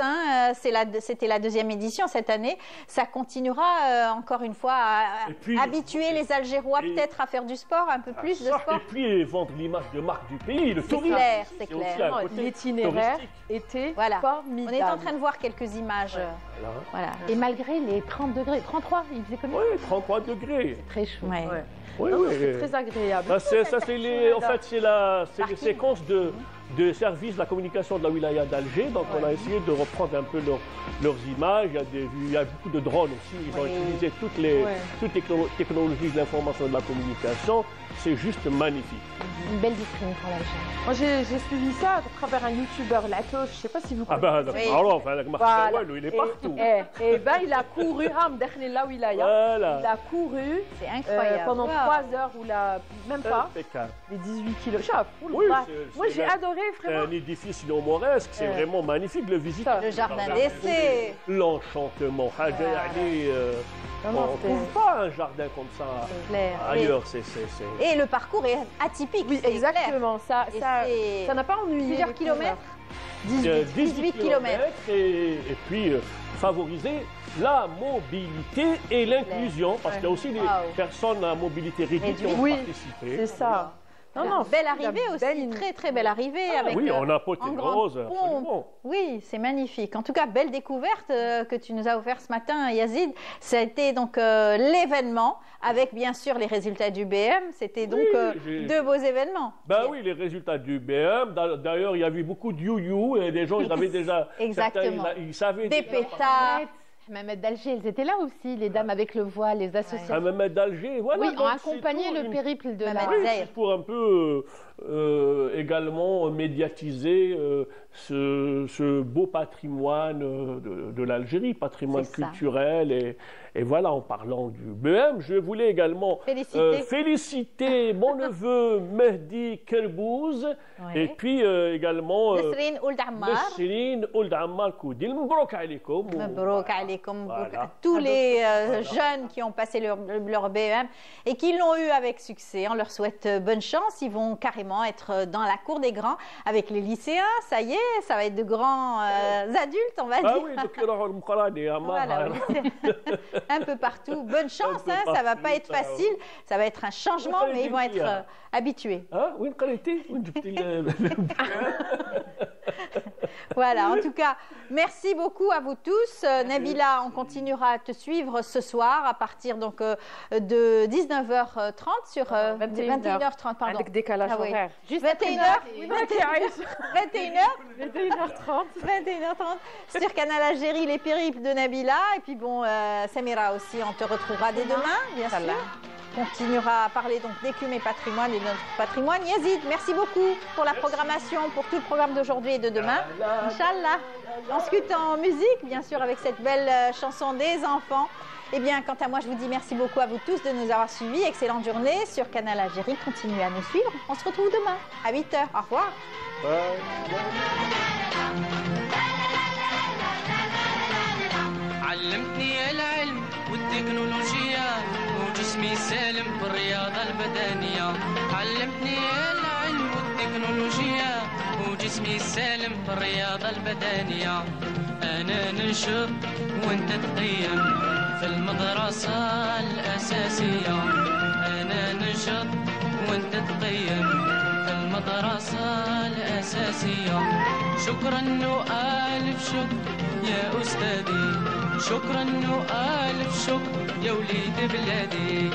c'était la deuxième édition cette année. Ça continuera encore une fois à habituer les Algérois peut-être à faire du sport, un peu plus de sport. Et puis vendre l'image de marque du pays, le tourisme. C'est clair. L'itinéraire était formidable. On est en train de voir quelques images. Voilà. Et malgré les 30 degrés, 33, il faisait combien? Oui, 33 degrés. Très chaud. Oui, c'est très agréable. En fait, c'est les séquences de service de la communication de la wilaya d'Alger. Donc, on a essayé de reprendre un peu leurs images. Il y a beaucoup de drones aussi. Ils ont utilisé toutes les technologies de l'information et de la communication. C'est juste magnifique. Une belle vitrine pour l'Alger. Moi, j'ai suivi ça à travers un youtubeur, Latos. Je ne sais pas si vous connaissez. Il est partout. Et ben, il a couru, il a couru pendant 3 heures ou même pas, les 18 kilos. Moi, j'ai adoré, vraiment. C'est un édifice inhomoresque, c'est vraiment magnifique le visiter. Le jardin d'essai. L'enchantement. On ne trouve pas un jardin comme ça ailleurs. Et le parcours est atypique. Oui, exactement. Ça n'a pas ennuyé. Plusieurs kilomètres. 18 kilomètres. Et puis favoriser la mobilité et l'inclusion, parce qu'il y a aussi des personnes à mobilité réduite qui ont participé. C'est ça. Belle arrivée aussi, très très belle arrivée. Avec, oui, en apothéose, absolument. Oui, c'est magnifique. En tout cas, belle découverte que tu nous as offert ce matin, Yazid. Ça a été donc l'événement, avec bien sûr les résultats du BM. C'était donc deux beaux événements. Ben oui, les résultats du BM. D'ailleurs, il y avait beaucoup de you-you et des gens, ils avaient déjà... Exactement. Ils savaient des pétards. Hammamet d'Alger, elles étaient là aussi, les dames avec le voile, les associations. Hammamet d'Alger, voilà. Oui, ont accompagné le périple de la... Oui, c'est pour un peu également médiatiser ce beau patrimoine de l'Algérie, patrimoine culturel. Et voilà, en parlant du BM, je voulais également féliciter mon neveu Mehdi Kerbouz et puis également Nesrine Ould Ammar Koudil. Mabrouk alaykoum. Mabrouk alaykoum. Tous les jeunes qui ont passé leur BM et qui l'ont eu avec succès. On leur souhaite bonne chance. Ils vont carrément être dans la cour des grands avec les lycéens. Ça y est, ça va être de grands adultes, on va dire. Ah oui, voilà, un peu partout. Bonne chance, hein, ça va pas être facile. Ça va être un changement, mais ils vont être habitués. Voilà, en tout cas, merci beaucoup à vous tous. Nabila, on continuera à te suivre ce soir à partir donc de 19h30 sur 21h30, pardon. Avec décalage horaire. Juste 21h30 sur Canal Algérie, les périples de Nabila. Et puis bon, Samira aussi, on te retrouvera dès demain, bien sûr. On continuera à parler donc d'écume et patrimoine et de notre patrimoine. Yazid, merci beaucoup pour la programmation, pour tout le programme d'aujourd'hui et de demain. Inch'Allah. On se quitte en musique, bien sûr, avec cette belle chanson des enfants. Eh bien, quant à moi, je vous dis merci beaucoup à vous tous de nous avoir suivis. Excellente journée sur Canal Algérie. Continuez à nous suivre. On se retrouve demain à 8h. Au revoir. علمتني العلم والتكنولوجيا وجسمي سالم بالرياضة البدنية علمتني العلم والتكنولوجيا وجسمي سالم بالرياضة البدنية أنا ننشط وانت تقيم في المدرسة الأساسية أنا ننشط وانت تقيم في المدرسة الأساسية شكرا وألف شكر يا أستاذي شكرا وألف شكر يا وليد بلادي